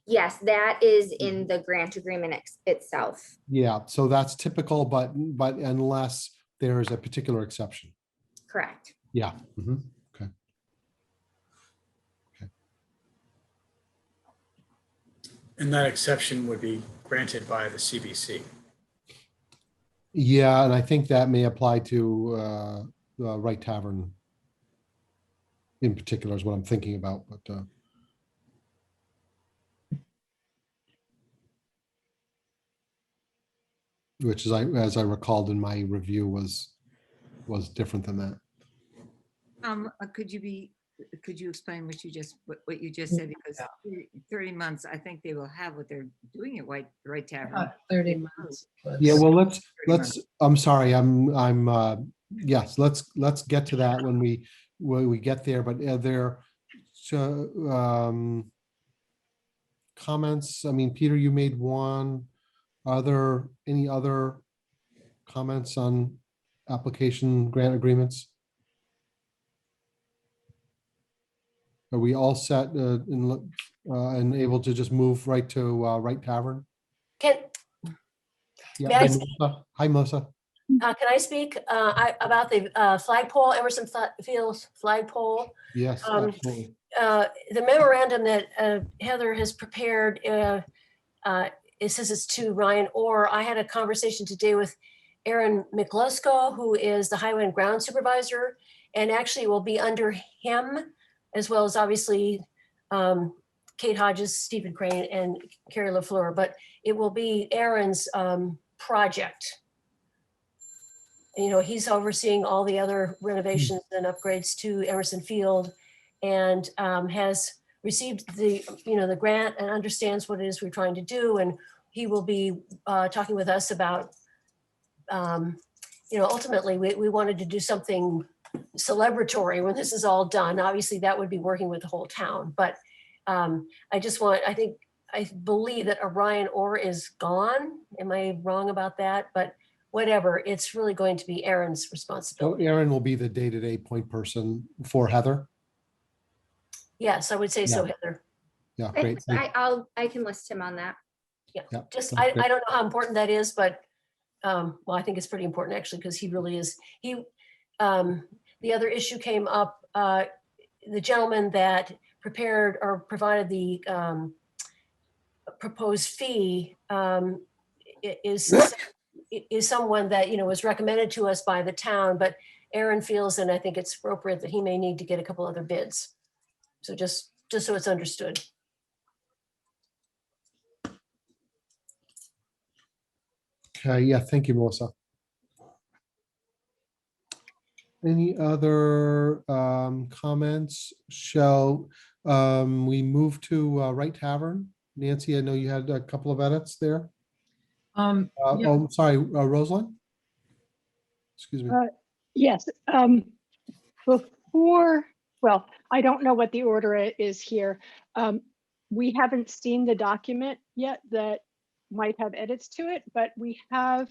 Yes, that is in the grant agreement itself. Yeah, so that's typical, but unless there's a particular exception. Correct. Yeah. Mhm. Okay. And that exception would be granted by the CBC. Yeah, and I think that may apply to Right Tavern in particular is what I'm thinking about, but which is, as I recalled in my review, was different than that. Could you explain what you just said? Because 30 months, I think they will have what they're doing at Right Tavern. 30 months. Yeah, well, let's, 30 months. I'm sorry, yes, let's get to that when we get there, but are there comments? I mean, Peter, you made one. Are there any other comments on application grant agreements? Are we all set and able to just move right to Right Tavern? Can, Yeah. May I Hi, speak? Melissa. Hi, Melissa. can I speak about the flagpole, Emerson Fields flagpole? Yes, absolutely. The memorandum that Heather has prepared, it says it's to Ryan Orr. I had a conversation today with Aaron McLusco, who is the Highway and Ground Supervisor, and actually will be under him, as well as obviously Kate Hodges, Stephen Crane, and Carrie LaFleur, but it will be Aaron's project. You know, he's overseeing all the other renovations and upgrades to Emerson Field, and has received the grant and understands what it is we're trying to do. And he will be talking with us about, ultimately we wanted to do something celebratory when this is all done. Obviously that would be working with the whole town, but I believe that Orion Orr is gone. Am I wrong about that? But whatever, it's really going to be Aaron's So responsibility. Aaron will be the day-to-day point person for Heather. Yes, I would say so, Heather. Yeah, great. I can list him on that. Yeah, Yeah, just, that's I great. don't know how important that is, but, well, I think it's pretty important actually, because he really is, the other issue came up, the gentleman that prepared or provided the proposed fee is someone that, was recommended to us by the town, but Aaron feels, and I think it's appropriate that he may need to get a couple other bids. So just so it's understood. Okay, yeah, thank you, Melissa. Any other comments? Shall we move to Right Tavern? Nancy, I know you had a couple of edits there. Yeah. Oh, sorry, Rosalind? Excuse me. Yes, well, I don't know what the order is here. We haven't seen the document yet that might have edits to it, but we've had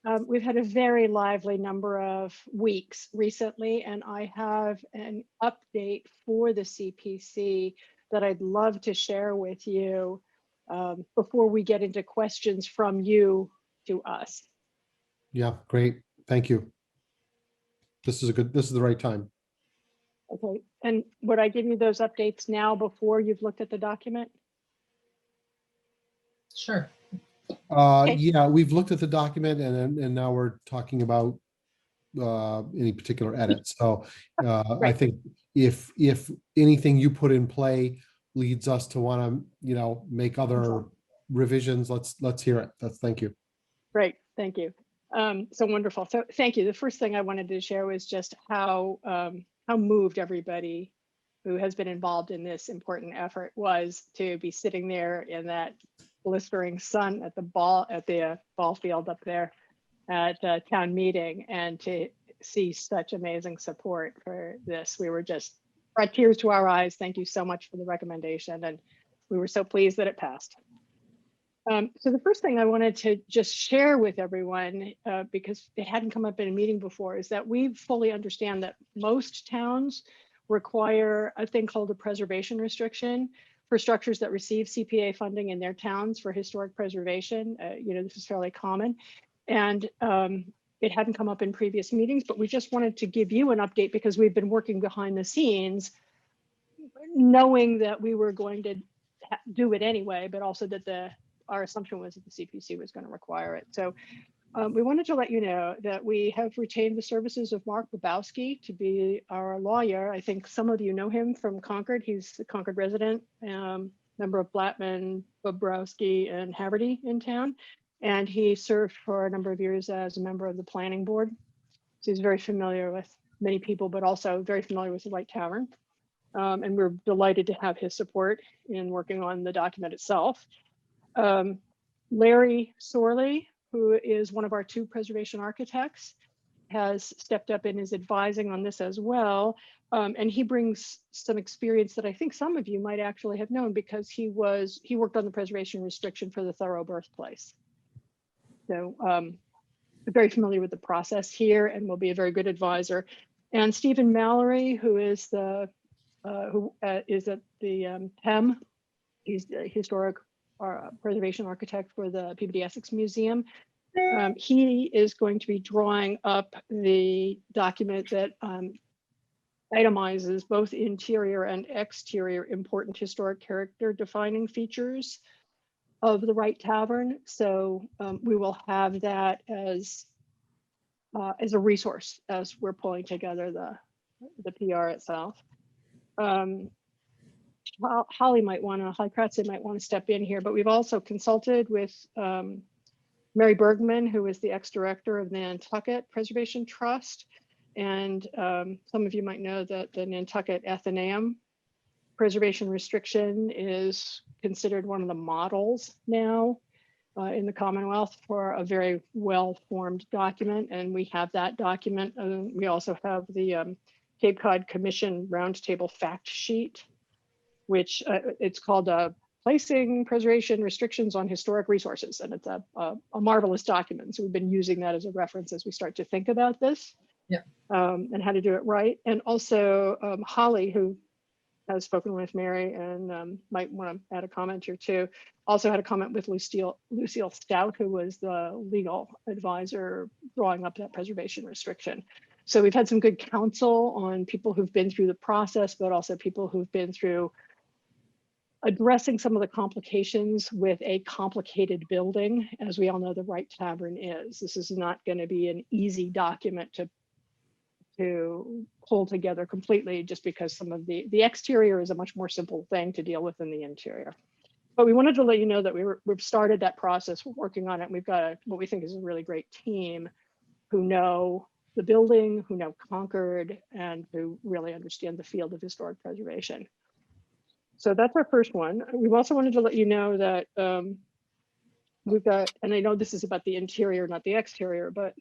a very lively number of weeks recently, and I have an update for the CPC that I'd love to share with you before we get into questions from you to us. Yeah, great. Thank you. This is the right time. Okay, and would I give you those updates now before you've looked at the document? Sure. Okay. Yeah, we've looked at the document and now we're talking about any particular edits. So I Right. think if anything you put in play leads us to want to, make other revisions, let's hear it. Thank you. Great, thank you. So wonderful. So thank you. The first thing I wanted to share was just how moved everybody who has been involved in this important effort was to be sitting there in that blistering sun at the ball field up there at town meeting, and to see such amazing support for this. We were just brought tears to our eyes. Thank you so much for the recommendation, and we were so pleased that it passed. So the first thing I wanted to just share with everyone, because it hadn't come up in a meeting before, is that we fully understand that most towns require a thing called a preservation restriction for structures that receive CPA funding in their towns for historic preservation. This is fairly common. And it hadn't come up in previous meetings, but we just wanted to give you an update because we've been working behind the scenes, knowing that we were going to do it anyway, but also that our assumption was that the CPC was going to require it. So We wanted to let you know that we have retained the services of Mark Babowski to be our lawyer. I think some of you know him from Concord. He's a Concord resident, member of Blattman, Bobrowski, and Haverty in town. And he served for a number of years as a member of the planning board. So he's very familiar with many people, but also very familiar with the White Tavern. And we're delighted to have his support in working on the document itself. Larry Sorley, who is one of our 2 preservation architects, has stepped up and is advising on this as well. And he brings some experience that I think some of you might actually have known, because he worked on the preservation restriction for the Thoreau birthplace. So very familiar with the process here and will be a very good advisor. And Stephen Mallory, who is at the PEM, he's the historic preservation architect for the Peabody Essex Museum. He is going to be drawing up the document that itemizes both interior and exterior important historic character defining features of the Wright Tavern. So we will have that as a resource as we're pulling together the PR itself. Holly Kratze might want to step in here, but we've also consulted with Mary Bergman, who is the ex-director of the Nantucket Preservation Trust. And some of you might know that the Nantucket Athenaeum preservation restriction is considered one of the models now in the Commonwealth for a very well-formed document. And we have that document. We also have the Cape Cod Commission Roundtable Fact Sheet, which it's called Placing Preservation Restrictions on Historic Resources. And it's a marvelous document. So we've been using that as a reference as we start to think about this. Yeah. And how to do it right. And also Holly, who has spoken with Mary and might want to add a comment here too, also had a comment with Lucille Stout, who was the legal advisor drawing up that preservation restriction. So we've had some good counsel on people who've been through the process, but also people who've been through addressing some of the complications with a complicated building. As we all know, the Wright Tavern is. This is not going to be an easy document to pull together completely, just because some of the exterior is a much more simple thing to deal with than the interior. But we wanted to let you know that we've started that process, we're working on it. And we've got what we think is a really great team who know the building, who know Concord, and who really understand the field of historic preservation. So that's our first one. We've also wanted to let you know that we've got, and I know this is about the interior, not the exterior, but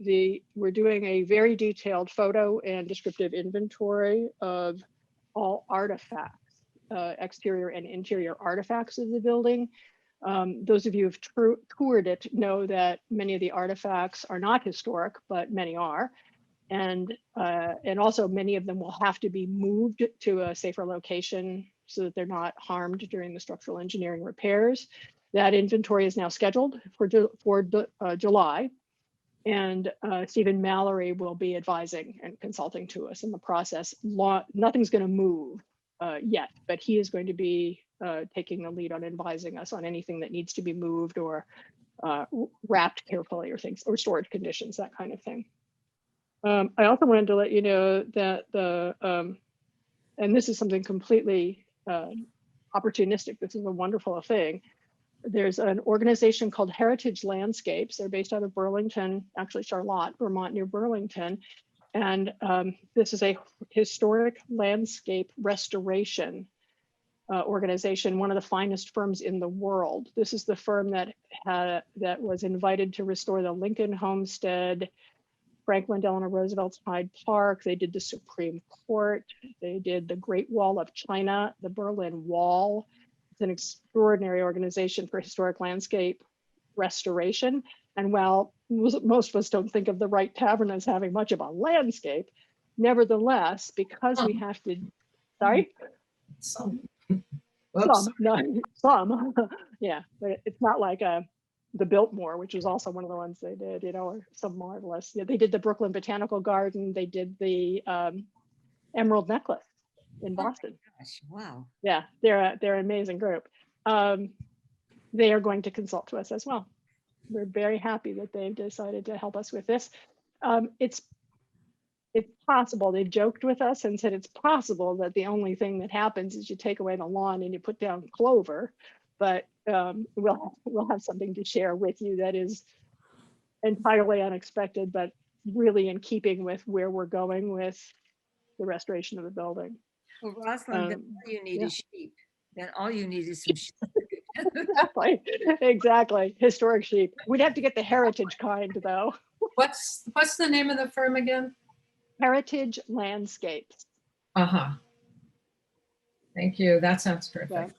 we're doing a very detailed photo and descriptive inventory of all artifacts, exterior and interior artifacts of the building. Those of you who've toured it know that many of the artifacts are not historic, but many are. And also many of them will have to be moved to a safer location so that they're not harmed during the structural engineering repairs. That inventory is now scheduled for July, and Stephen Mallory will be advising and consulting to us in the process. Nothing's going to move yet, but he is going to be taking the lead on advising us on anything that needs to be moved or wrapped carefully or things, or storage conditions, that kind of thing. I also wanted to let you know that and this is something completely opportunistic. This is a wonderful thing. There's an organization called Heritage Landscapes. They're based out of Burlington, actually Charlotte, Vermont, near Burlington. And this is a historic landscape restoration organization, one of the finest firms in the world. This is the firm that was invited to restore the Lincoln Homestead, Franklin Delano Roosevelt's Hyde Park. They did the Supreme Court. They did the Great Wall of China, the Berlin Wall. It's an extraordinary organization for historic landscape restoration. And while most of us don't think of the Wright Tavern as having much of a landscape, nevertheless, because we have to, sorry? Some. Some, yeah, but it's not like the Biltmore, which is also one of the ones they did, or some marvelous. Yeah, they did the Brooklyn Botanical Garden. They did the Emerald Necklace in Boston. Gosh, wow. Yeah, they're an amazing group. They are going to consult to us as well. we're very happy that they've decided to help us with this. It's possible, they've joked with us and said it's possible that the only thing that happens is you take away the lawn and you put down clover. But we'll have something to share with you that is entirely unexpected, but really in keeping with where we're going with the restoration of the building. Well, Rosalind, then all you need yeah. is sheep. Then all you need is some sheep. Exactly. Historic sheep. We'd have to get the heritage kind though. What's the name of the firm again? Heritage Landscapes. Uh-huh. Thank you. That sounds Yeah. terrific.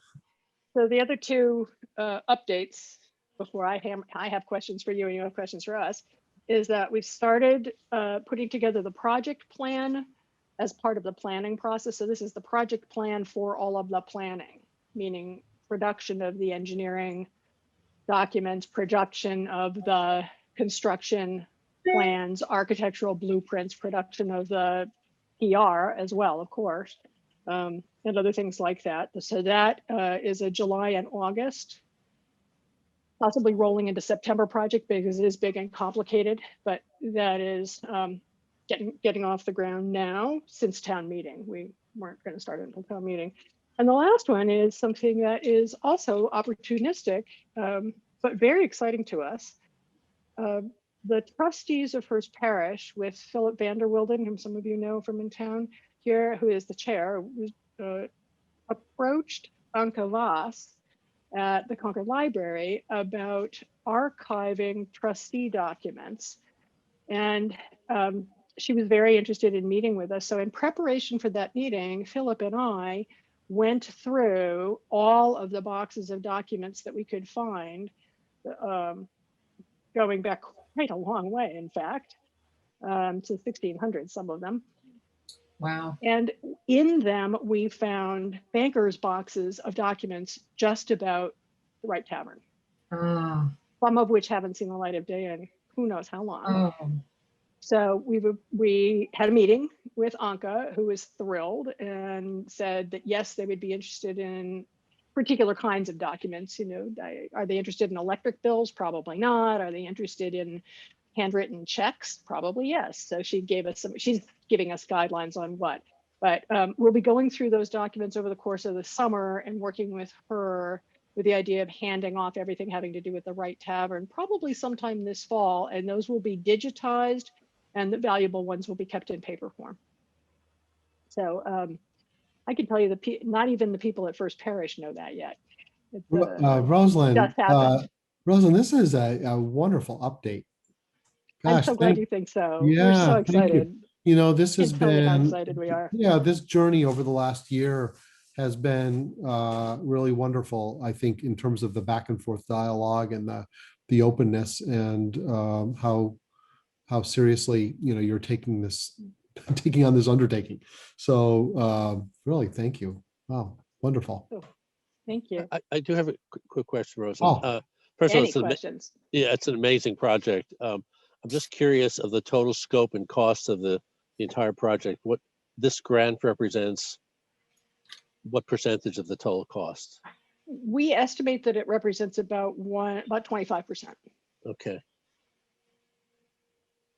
So the other two updates before I have questions for you and you have questions for us is that we've started putting together the project plan as part of the planning process. So this is the project plan for all of the planning, meaning production of the engineering documents, production of the construction plans, architectural blueprints, production of the PR as well, of course, and other things like that. So that is a July and August, possibly rolling into September project because it is big and complicated, but that is getting off the ground now since town meeting. We weren't going to start it until town meeting. And the last one is something that is also opportunistic, but very exciting to us. The trustees of First Parish with Philip Vanderwilden, whom some of you know from in town here, who is the chair, approached Anka Voss at the Concord Library about archiving trustee documents. And she was very interested in meeting with us. So in preparation for that meeting, Philip and I went through all of the boxes of documents that we could find, going back quite a long way, in fact, to 1600, some of them. Wow. And in them, we found bankers' boxes of documents just about the Right Tavern, some of which haven't seen the light of day in who knows how long. Oh. So we had a meeting with Anka, who was thrilled and said that, yes, they would be interested in particular kinds of documents. You know, are they interested in electric bills? Probably not. Are they interested in handwritten checks? Probably yes. So she gave us she's giving us guidelines on what. But we'll be going through those documents over the course of the summer and working with her with the idea of handing off everything having to do with the Right Tavern, probably sometime this fall. And those will be digitized and the valuable ones will be kept in paper form. So I can tell you not even the people at First Parish know that yet. Rosalind, just happened. Rosalind, this is a wonderful update. I'm Gosh, so glad you think so. yeah, We're so thank you. excited. You know, this has Can't tell you how been, excited we are. yeah, this journey over the last year has been really wonderful, I think, in terms of the back and forth dialogue and the openness and how seriously, you know, you're taking on this undertaking. So really, thank you. Wow, wonderful. Thank you. I do have a quick question, Rosalind. Oh. First of all, Any questions? it's an amazing project. I'm just curious of the total scope and cost of the entire project. What this grant represents, what percentage of the total cost? We estimate that it represents about 25%. Okay.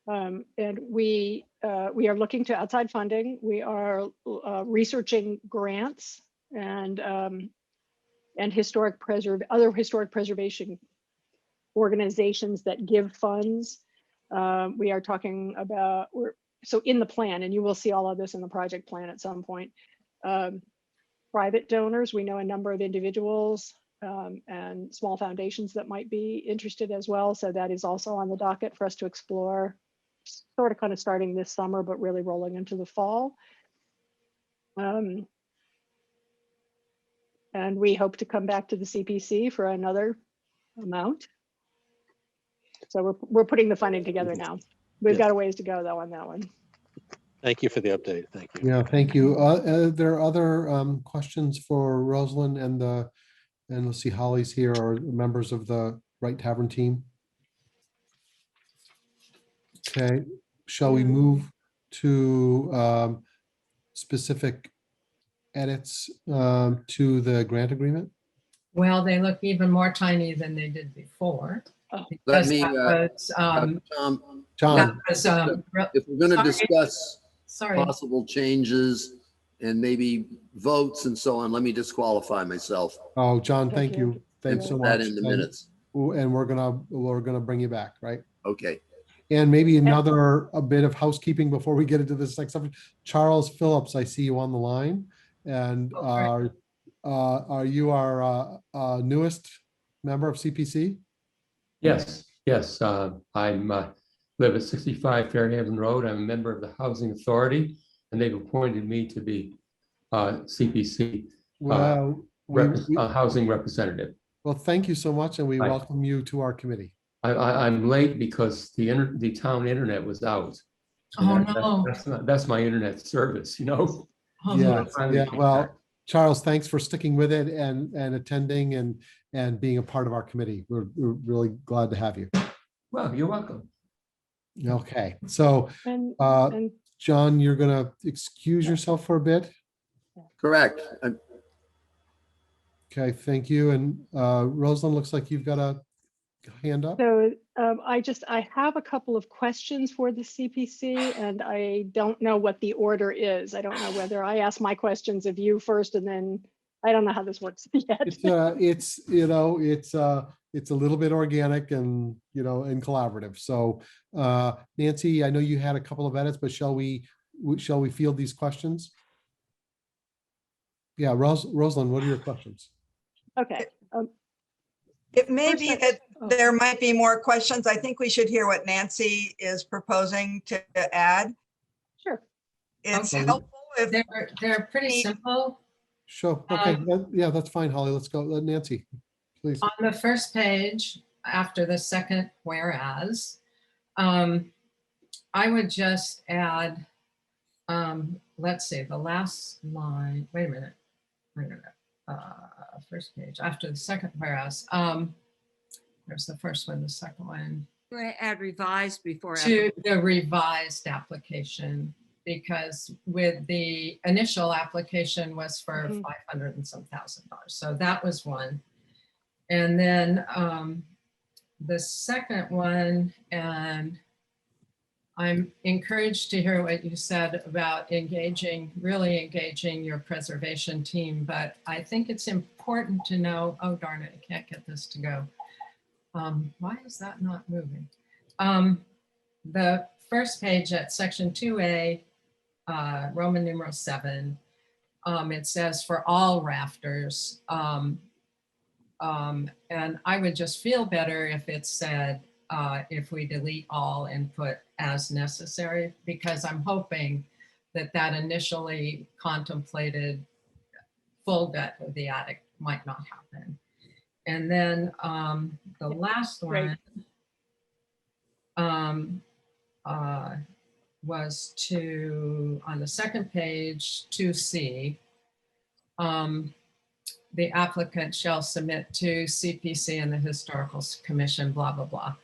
And we are looking to outside funding. We are researching grants and other historic preservation organizations that give funds. We are talking about, so in the plan, and you will see all of this in the project plan at some point, private donors, we know a number of individuals and small foundations that might be interested as well. So that is also on the docket for us to explore, sort of kind of starting this summer, but really rolling into the fall. And we hope to come back to the CPC for another amount. So we're putting the funding together now. We've got a ways to go though on that one. Thank you for the update. Thank you. Yeah, thank you. There are other questions for Rosalind and let's see, Holly's here, or members of the Right Tavern team? Okay, shall we move to specific edits to the grant agreement? Well, they look even more tiny than they did before. Let because me, that was, Tom, that John, was, if we're going to sorry. discuss sorry. possible changes and maybe votes and so on, let me disqualify myself oh, John, thank Thank you. you. Thanks and so put that much. in the minutes. And we're gonna bring you back, right? Okay. And maybe a bit of housekeeping before we get into this next subject. Charles Phillips, I see you on the line. And Oh, are you our newest member of CPC? Yes, yes. I'm live at 65 Fairhaven Road. I'm a member of the Housing Authority, and they've appointed me to be CPC Well, housing representative. well, thank you so much, and we Hi. welcome you to our committee. I'm late because the town internet was out. Oh, And no. that's my internet service, you know? Oh, Yeah, Finally yeah. came Well, back. Charles, thanks for sticking with it and attending and being a part of our committee. We're really glad to have you. Well, you're welcome. Okay, so And, uh, and John, you're gonna excuse yourself for a bit. Correct. Okay, thank you. And Rosalind, looks like you've got a hand up. so I have a couple of questions for the CPC, and I don't know what the order is. I don't know whether I ask my questions of you first, and then I don't know how this works yet. It's it's a little bit organic and and collaborative. So Nancy, I know you had a couple of edits, but shall we field these questions? Yeah, Rosalind, what are your questions? Okay. It may First, be that there might be more questions. I think we should hear what Nancy is proposing to add. Sure. It's Okay. helpful if They're pretty simple. Sure. Okay. Yeah, that's fine, Holly. Let's go. Nancy, please. On the first page, after the second whereas, I would just add, let's see, the last line, wait a minute. First page, after the second whereas, there's the first one, the second one, You want to add revised before. to the revised application, because with the initial application was for Mhm. 500 and some $1,000. So that was one. And then the second one, and I'm encouraged to hear what you said about really engaging your preservation team, but I think it's important to know, oh darn it, I can't get this to go. Why is that not moving? The first page at section 2A, Roman numeral 7, it says for all rafters. And I would just feel better if it said, if we delete all and put as necessary, because I'm hoping that initially contemplated full depth of the attic might not happen. And then the last one was on the second page, 2C, the applicant shall submit to CPC and the Historical Commission, blah, blah, blah.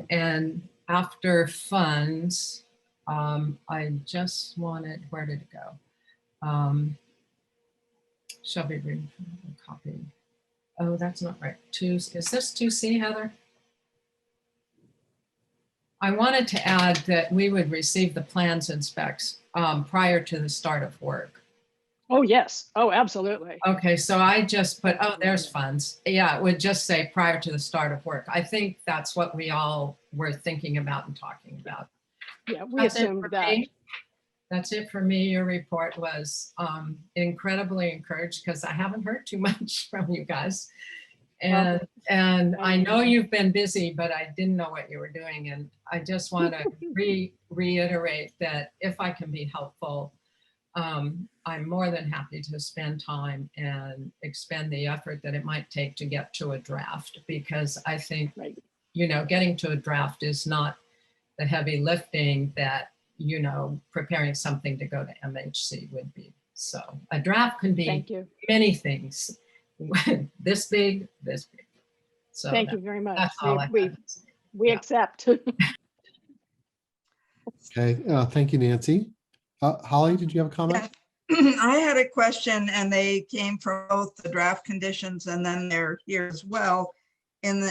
And after funds, I just wanted, where did it go? Shall be copied. Oh, that's not right. Is this 2C, Heather? I wanted to add that we would receive the plans and specs prior to the start of work. Oh, yes. Oh, absolutely. Okay, so I just put, oh, there's funds. Yeah, it would just say prior to the start of work. I think that's what we all were thinking about and talking about. Yeah, we That's it assumed for that. me. That's it for me. Your report was incredibly encouraged because I haven't heard too much from you guys. And I know you've been busy, but I didn't know what you were doing. And I just want to reiterate that if I can be helpful, I'm more than happy to spend time and expend the effort that it might take to get to a draft, because I think, getting to a draft is not the heavy lifting that, preparing something to go to MHC would be. So a draft can be many things, this big. So thank you very much. That's all we accept. Okay, thank you, Nancy. Holly, did you have a comment? I had a question, and they came from both the draft conditions and then they're here as well. And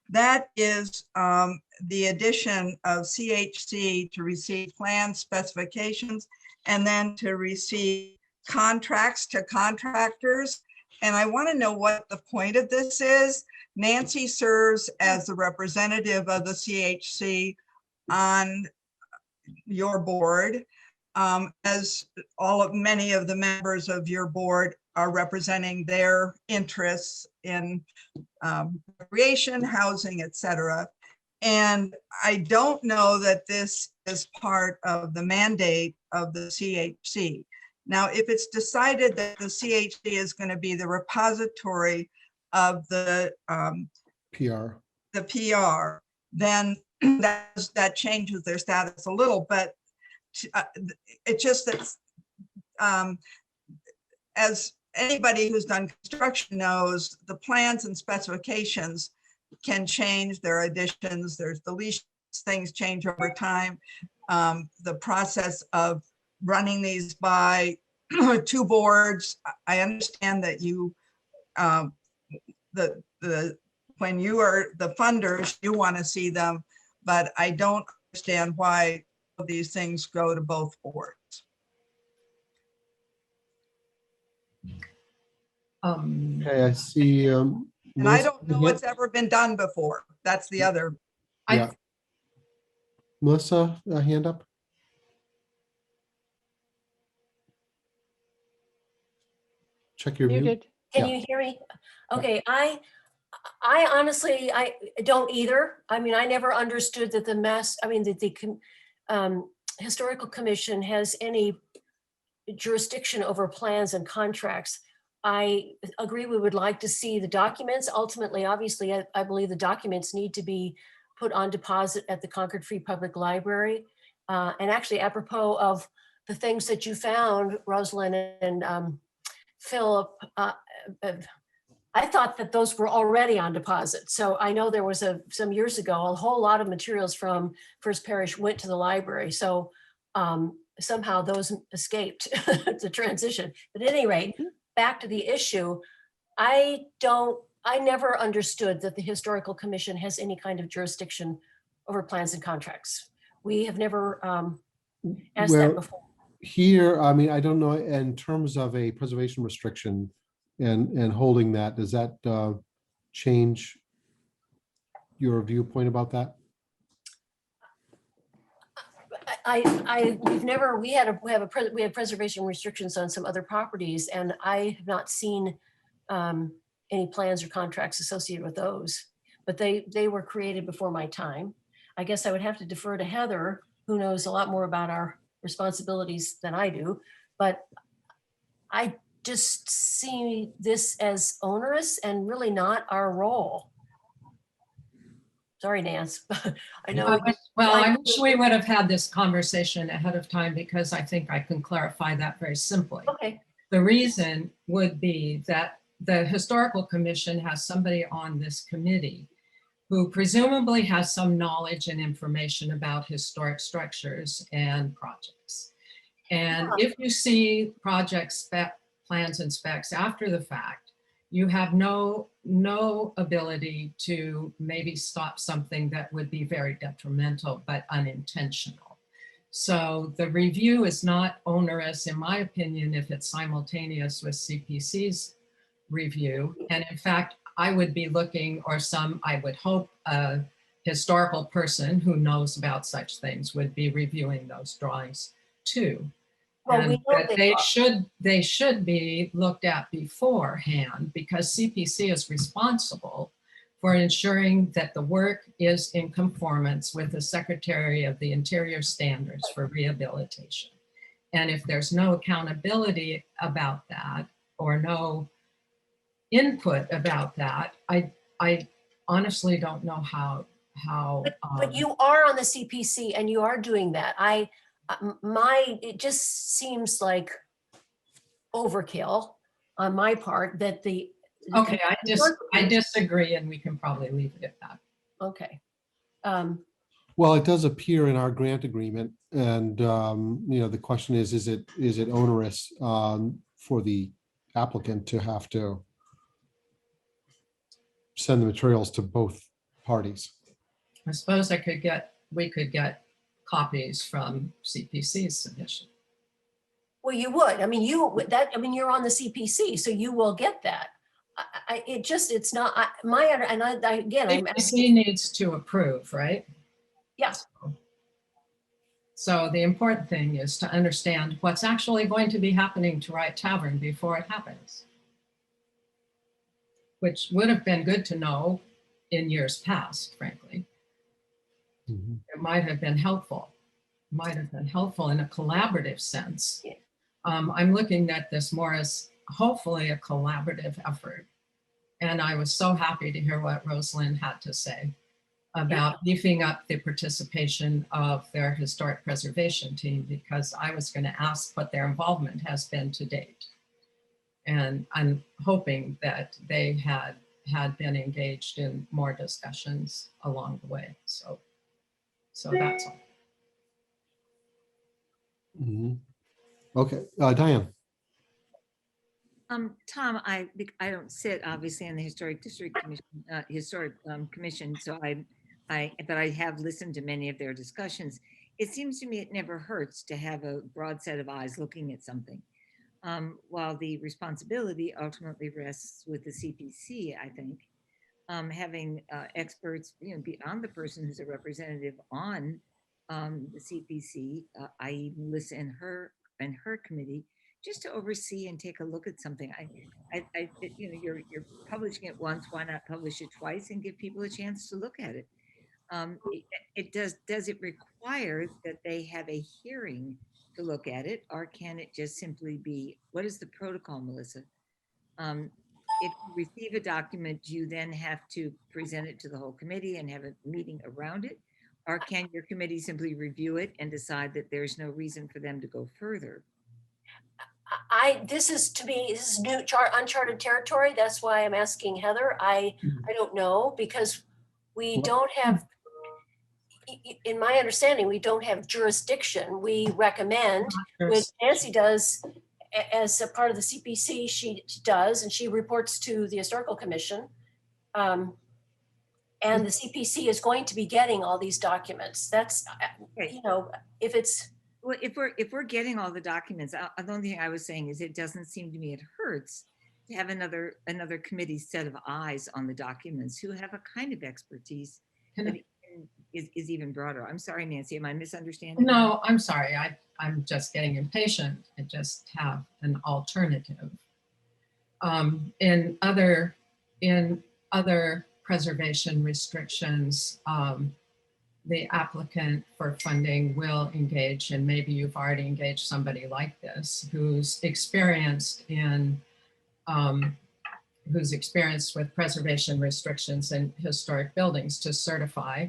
That is the addition of CHC to receive plan specifications and then to receive contracts to contractors. And I want to know what the point of this is. Nancy serves as the representative of the CHC on your board, as many of the members of your board are representing their interests in recreation, housing, etc. And I don't know that this is part of the mandate of the CHC. Now, if it's decided that the CHC is going to be the repository of the PR. then that changes their status a little, but it's just that as anybody who's done construction knows, the plans and specifications can change, their additions, there's deletions, things change over time. The process of running these by two boards, I understand that you, when you are the funders, you want to see them, but I don't understand why these things go to both boards. Okay, I see. And I Melissa, don't know what's ever been done before. That's the other. Yeah. Melissa, a hand up. Check your mute. Muted. Can Yeah. you hear me? Okay, I honestly, I don't either. I mean, I never understood that the Historical Commission has any jurisdiction over plans and contracts. I agree we would like to see the documents. Ultimately, obviously, I believe the documents need to be put on deposit at the Concord Free Public Library. And actually, apropos of the things that you found, Rosalind and Philip, I thought that those were already on deposit. So I know there was some years ago, a whole lot of materials from First Parish went to the library. So somehow those escaped the transition. But at any rate, back to the issue, I never understood that the Historical Commission has any kind of jurisdiction over plans and contracts. We have never asked that before. Here, I mean, I don't know, in terms of a preservation restriction and holding that, does that change your viewpoint about that? We have preservation restrictions on some other properties, and I have not seen any plans or contracts associated with those, but they were created before my time. I guess I would have to defer to Heather, who knows a lot more about our responsibilities than I do, but I just see this as onerous and really not our role. Sorry, Nance. I know. I wish we would have had this conversation ahead of time, because I think I can clarify that very simply. Okay. The reason would be that the Historical Commission has somebody on this committee who presumably has some knowledge and information about historic structures and projects. And if you see project plans and specs after the fact, you have no ability to maybe stop something that would be very detrimental but unintentional. So the review is not onerous, in my opinion, if it's simultaneous with CPC's review. And in fact, I would be looking, or I would hope a historical person who knows about such things would be reviewing those drawings too. Well, And we know that they should be looked at beforehand, because CPC is responsible for ensuring that the work is in conformance with the Secretary of the Interior standards for rehabilitation. And if there's no accountability about that, or no input about that, I honestly don't know how. But you are on the CPC and you are doing that. It just seems like overkill on my part that the. Okay, I disagree, and we can probably leave it at that. Okay. Well, it does appear in our grant agreement, and the question is it onerous for the applicant to have to send the materials to both parties. I suppose we could get copies from CPC's submission. Well, you would. I mean, you're on the CPC, so you will get that. It's not, again, I'm CPC asking, needs to approve, right? yes. So the important thing is to understand what's actually going to be happening to Wright Tavern before it happens, which would have been good to know in years past, frankly. Mhm. It might have been helpful in a collaborative sense. Yeah. I'm looking at this more as hopefully a collaborative effort. And I was so happy to hear what Rosalind had to say about beefing up the participation of their historic preservation team, because I was going to ask what their involvement has been to date. And I'm hoping that they had been engaged in more discussions along the way. So that's all. Mhm. Okay, Diane. Tom, I don't sit obviously on the Historic District Commission, Commission, so but I have listened to many of their discussions. It seems to me it never hurts to have a broad set of eyes looking at something. While the responsibility ultimately rests with the CPC, I think, having experts, beyond the person who's a representative on the CPC, i.e. Melissa and her committee, just to oversee and take a look at something. You're publishing it once, why not publish it twice and give people a chance to look at it? Does it require that they have a hearing to look at it, or can it just simply be, what is the protocol, Melissa? If you receive a document, do you then have to present it to the whole committee and have a meeting around it? Or can your committee simply review it and decide that there's no reason for them to go further? This is new uncharted territory. That's why I'm asking Heather. I don't know, because we don't have, in my understanding, we don't have jurisdiction. We recommend, which Nancy does as a part of the CPC, she does, and she reports to the Historical Commission. And the CPC is going to be getting all these documents. That's, if it's, well, if we're getting all the documents, the only thing I was saying is it doesn't seem to me it hurts to have another committee set of eyes on the documents who have a kind of expertise that is even broader. I'm sorry, Nancy, am I misunderstanding? No, I'm sorry. I'm just getting impatient and just have an alternative. In other preservation restrictions, the applicant for funding will engage, and maybe you've already engaged somebody like this, who's experienced with preservation restrictions in historic buildings, to certify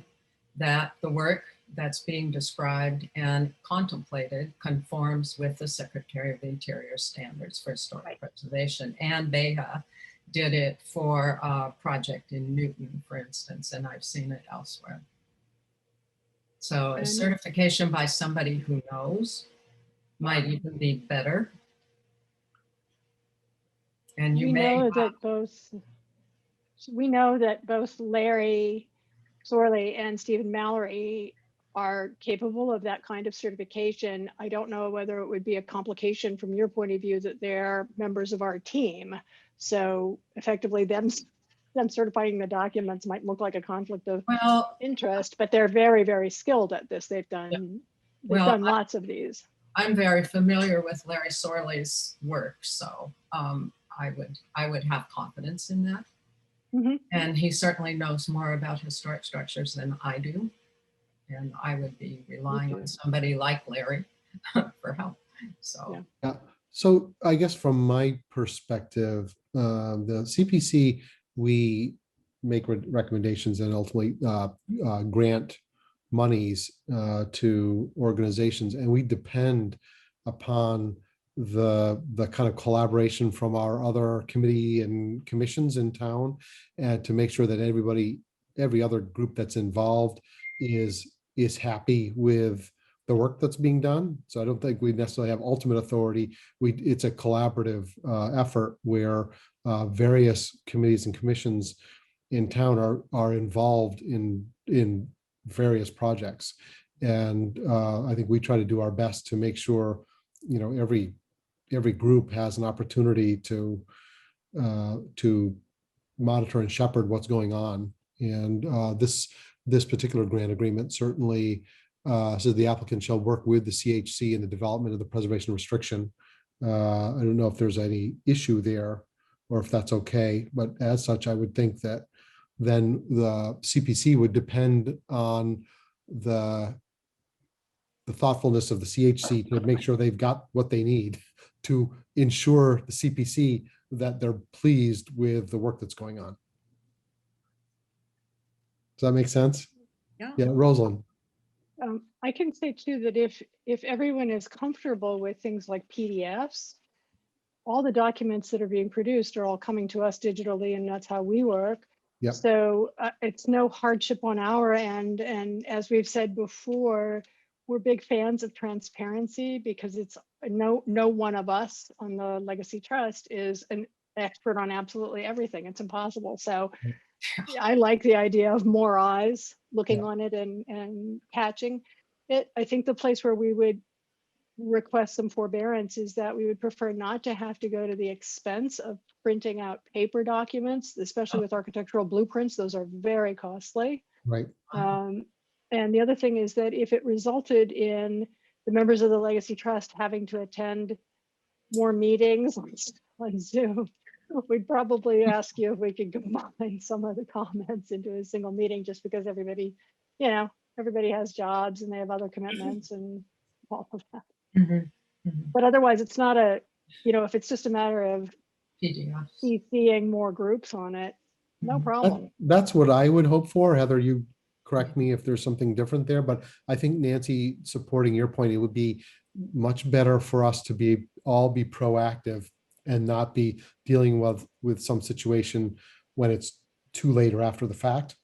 that the work that's being described and contemplated conforms with the Secretary of the Interior standards for historic preservation. And BEHA did it for a project in Newton, for instance, and I've seen it elsewhere. So a certification by somebody who knows might even be better. And you know that both Larry Sorley and Stephen Mallory are capable of that kind of certification. I don't know whether it would be a complication from your point of view that they're members of our team. So effectively them certifying the documents might look like a conflict of interest, but they're very, very skilled at this. They've done lots of these. I'm very familiar with Larry Sorley's work, so I would have confidence in that. Mm-hmm. And he certainly knows more about historic structures than I do. And I would be relying on somebody like Larry for help. So, yeah. So I guess from my perspective, the CPC, we make recommendations and ultimately grant monies to organizations, and we depend upon the kind of collaboration from our other committee and commissions in town, and to make sure that every other group that's involved is happy with the work that's being done. So I don't think we necessarily have ultimate authority. It's a collaborative effort where various committees and commissions in town are involved in various projects. And I think we try to do our best to make sure, you know, every group has an opportunity to monitor and shepherd what's going on. And this particular grant agreement certainly says the applicant shall work with the CHC in the development of the preservation restriction. I don't know if there's any issue there or if that's okay, but as such, I would think that then the CPC would depend on the thoughtfulness of the CHC to make sure they've got what they need to ensure the CPC that they're pleased with the work that's going on. Does that make sense? Yeah. Yeah, Rosalind. I can say too that if everyone is comfortable with things like PDFs, all the documents that are being produced are all coming to us digitally, and that's how we work. Yep. So it's no hardship on our end. And as we've said before, we're big fans of transparency because it's no one of us on the Legacy Trust is an expert on absolutely everything. It's impossible. So I like the idea of more eyes looking on it and catching it. I think the place where we would request some forbearance is that we would prefer not to have to go to the expense of printing out paper documents, especially with architectural blueprints. Those are very costly. Right. And the other thing is that if it resulted in the members of the Legacy Trust having to attend more meetings on Zoom, we'd probably ask you if we could combine some of the comments into a single meeting, just because everybody, you know, everybody has jobs and they have other commitments and all of that. But otherwise, it's not a, you know, if it's just a matter of seeing more groups on it, no problem. That's what I would hope for. Heather, you correct me if there's something different there, but I think Nancy, supporting your point, it would be much better for us to all be proactive and not be dealing with some situation when it's too late or after the fact,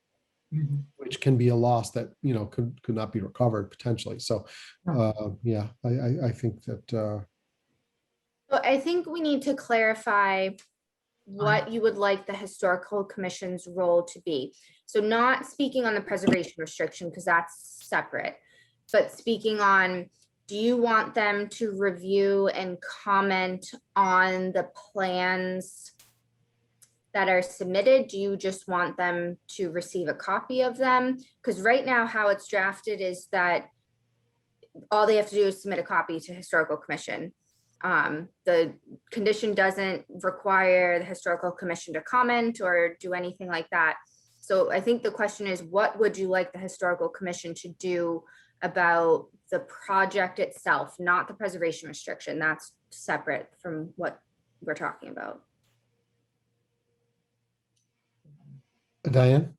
which can be a loss that, you know, could not be recovered potentially. So yeah, I think that So I think we need to clarify what you would like the historical commission's role to be. So not speaking on the preservation restriction, because that's separate, but speaking on, do you want them to review and comment on the plans that are submitted? Do you just want them to receive a copy of them? Because right now how it's drafted is that all they have to do is submit a copy to historical commission. The condition doesn't require the historical commission to comment or do anything like that. So I think the question is, what would you like the historical commission to do about the project itself, not the preservation restriction? That's separate from what we're talking about. Diane?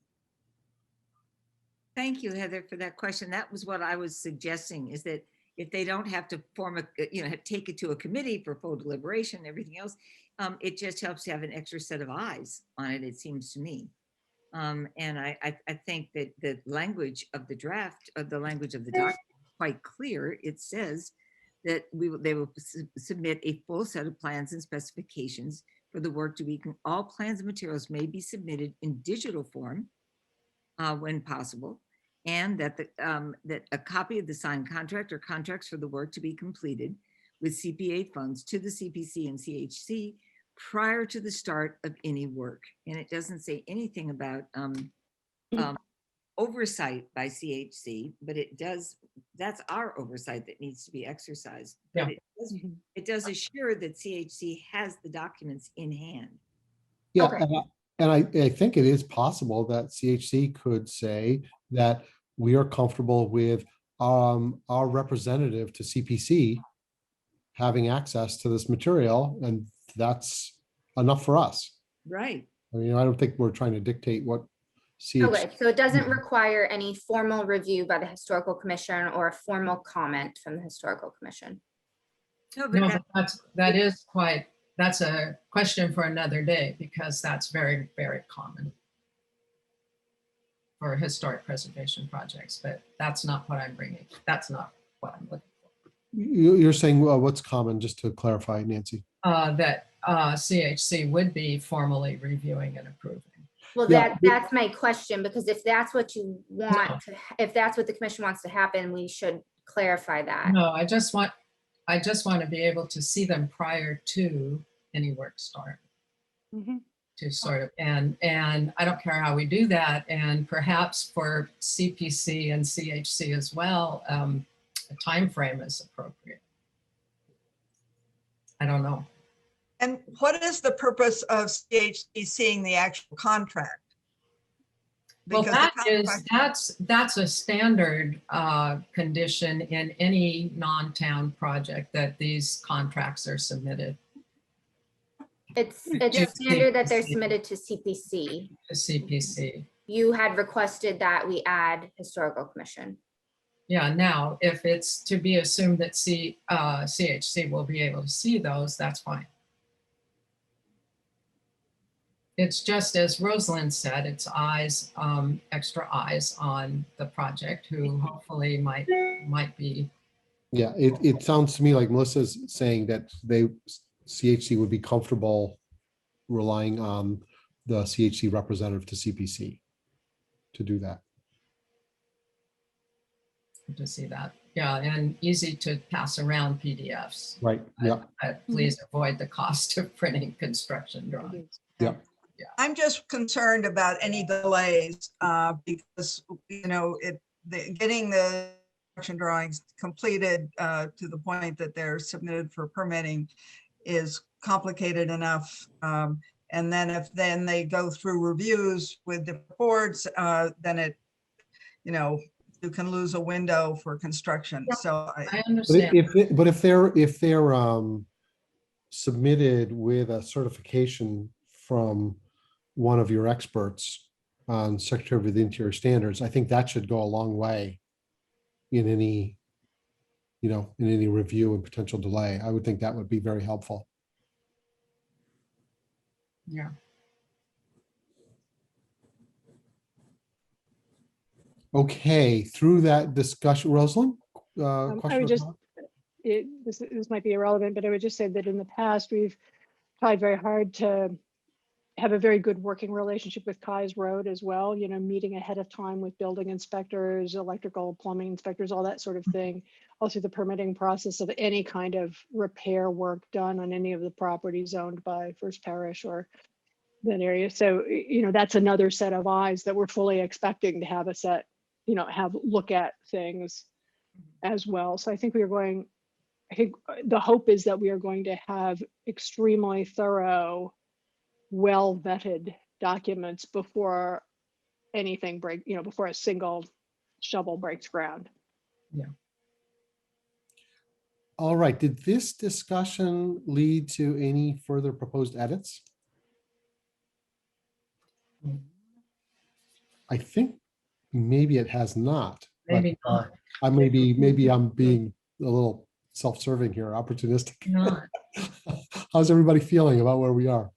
Thank you, Heather, for that question. That was what I was suggesting, is that if they don't have to form a, you know, take it to a committee for full deliberation and everything else, it just helps to have an extra set of eyes on it, it seems to me. And I think that the language of the draft, the language of the document is quite clear. It says that they will submit a full set of plans and specifications for the work to be, all plans and materials may be submitted in digital form when possible, and that that a copy of the signed contract or contracts for the work to be completed with CPA funds to the CPC and CHC prior to the start of any work. And it doesn't say anything about oversight by CHC, but it does, that's our oversight that needs to be exercised. But it does assure that CHC has the documents in hand. Yeah, Okay. and I think it is possible that CHC could say that we are comfortable with our representative to CPC having access to this material, and that's enough for us. Right. I mean, I don't think we're trying to dictate what CHC. Okay, so it doesn't require any formal review by the historical commission or a formal comment from the historical commission. No, but No, that, but that's a question for another day, because that's very, very common for historic preservation projects, but that's not what I'm bringing. That's not what I'm looking for. You're saying, well, what's common, just to clarify, Nancy? That CHC would be formally reviewing and approving. Well, Yeah. that's my question, because if that's what you want to, if that's what the commission wants to happen, we should clarify that. No, I just want to be able to see them prior to any work start. Mhm. To sort of, and I don't care how we do that. And perhaps for CPC and CHC as well, a time frame is appropriate. I don't know. And what is the purpose of CHD seeing the actual contract? Well, Because the that's a standard condition in any non-town project, that these contracts are submitted It's Yeah. standard that they're CPC. submitted to CPC. to CPC. You had requested that we add historical commission. Yeah, now, if it's to be assumed that CHC will be able to see those, that's fine. It's just as Rosalind said, it's eyes, extra eyes on the project, who hopefully might be. Yeah, it sounds to me like Melissa's saying that CHC would be comfortable relying on the CHC representative to CPC to do that. To see that. Yeah, and easy to pass around PDFs. Right, yeah, Please avoid the cost of printing construction drawings. yeah. I'm just concerned about any delays because, you know, getting the construction drawings completed to the point that they're submitted for permitting is complicated enough. And then if they go through reviews with the boards, then it, you know, you can lose a window for construction. So I understand. But if they're submitted with a certification from one of your experts on Secretary of the Interior standards, I think that should go a long way in any, in any review and potential delay. I would think that would be very helpful. Yeah. Okay, through that discussion, Rosalind? I question or would just, comment? this might be irrelevant, but I would just say that in the past, we've tried very hard to have a very good working relationship with Kai's Road as well, meeting ahead of time with building inspectors, electrical, plumbing inspectors, all that sort of thing. Also the permitting process of any kind of repair work done on any of the properties owned by First Parish or that area. So, that's another set of eyes that we're fully expecting to have have look at things as well. So I think the hope is that we are going to have extremely thorough, well vetted documents before anything before a single shovel breaks ground. Yeah. All right, did this discussion lead to any further proposed edits? I think maybe it has not. Maybe but, not. maybe I'm being a little self-serving here, opportunistic. Not. How's everybody feeling about where we are?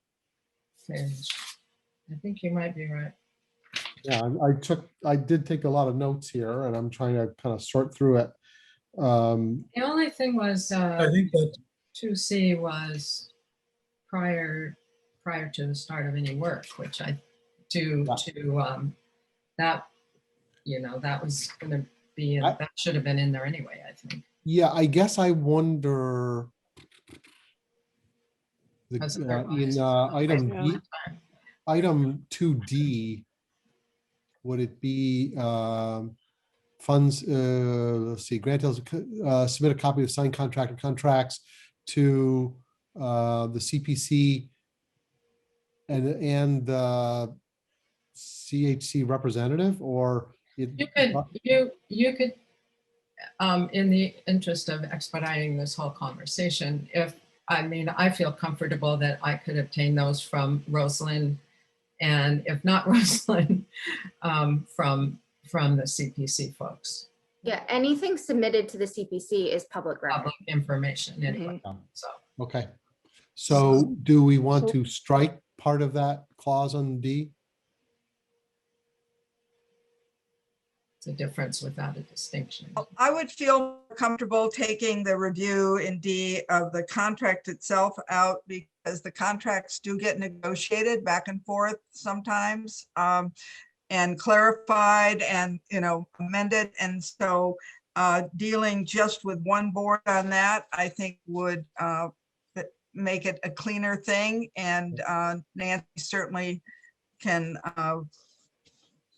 I think you might be right. Yeah, I did take a lot of notes here, and I'm trying to kind of sort through it. The only thing was I think that 2C was prior to the start of any work, which that that was going to be that should have been in there anyway, I think. Yeah, I guess I wonder in item 2D, would it be funds, let's see, grantees submit a copy of signed contract or contracts to the CPC and the CHC representative, or you could in the interest of expediting this whole conversation, I feel comfortable that I could obtain those from Rosalind, and if not Rosalind, from the CPC folks. Yeah, anything submitted to the CPC is public record. Public information anyway. So okay. So do we want to strike part of that clause on D? a difference without a distinction. I would feel more comfortable taking the review in D of the contract itself out because the contracts do get negotiated back and forth sometimes and clarified and, amended. And so dealing just with one board on that, I think would make it a cleaner thing. And Nancy certainly can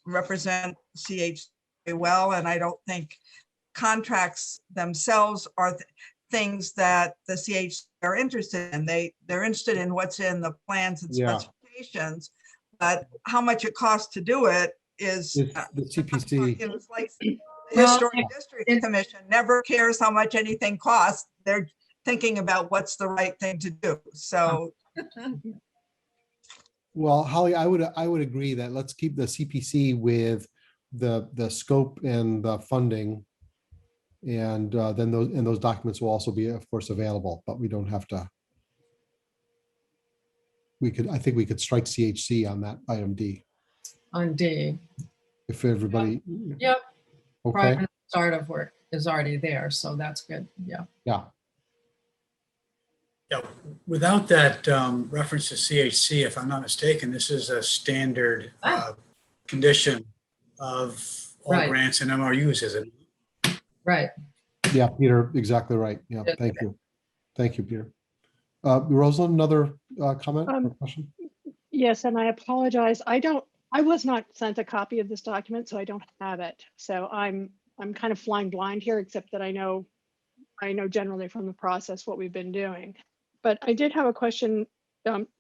represent CH well, and I don't think contracts themselves are things that the CH are interested in. They're interested in what's in the plans and Yeah. specifications, but how much it costs to do it is It's the CPC. it's like the Well, Historic District Commission never cares how much anything costs. They're thinking about what's the right thing to do. So Well, Holly, I would agree that let's keep the CPC with the scope and the funding. And then those documents will also be, of course, available, but we don't have to. I think we could strike CHC on that item D. On D, If everybody. yep, Okay, prior start of work is already there, so that's good, yeah. yeah, Yeah, without that reference to CHC, if I'm not mistaken, this is a standard condition of all Right. grants and MRUs, is it? Right, yeah, Peter, exactly right. Yeah, Good. thank you. Thank you, Peter. Rosalind, another comment or question? Yes, and I apologize. I was not sent a copy of this document, so I don't have it. So I'm kind of flying blind here, except that I know generally from the process what we've been doing. But I did have a question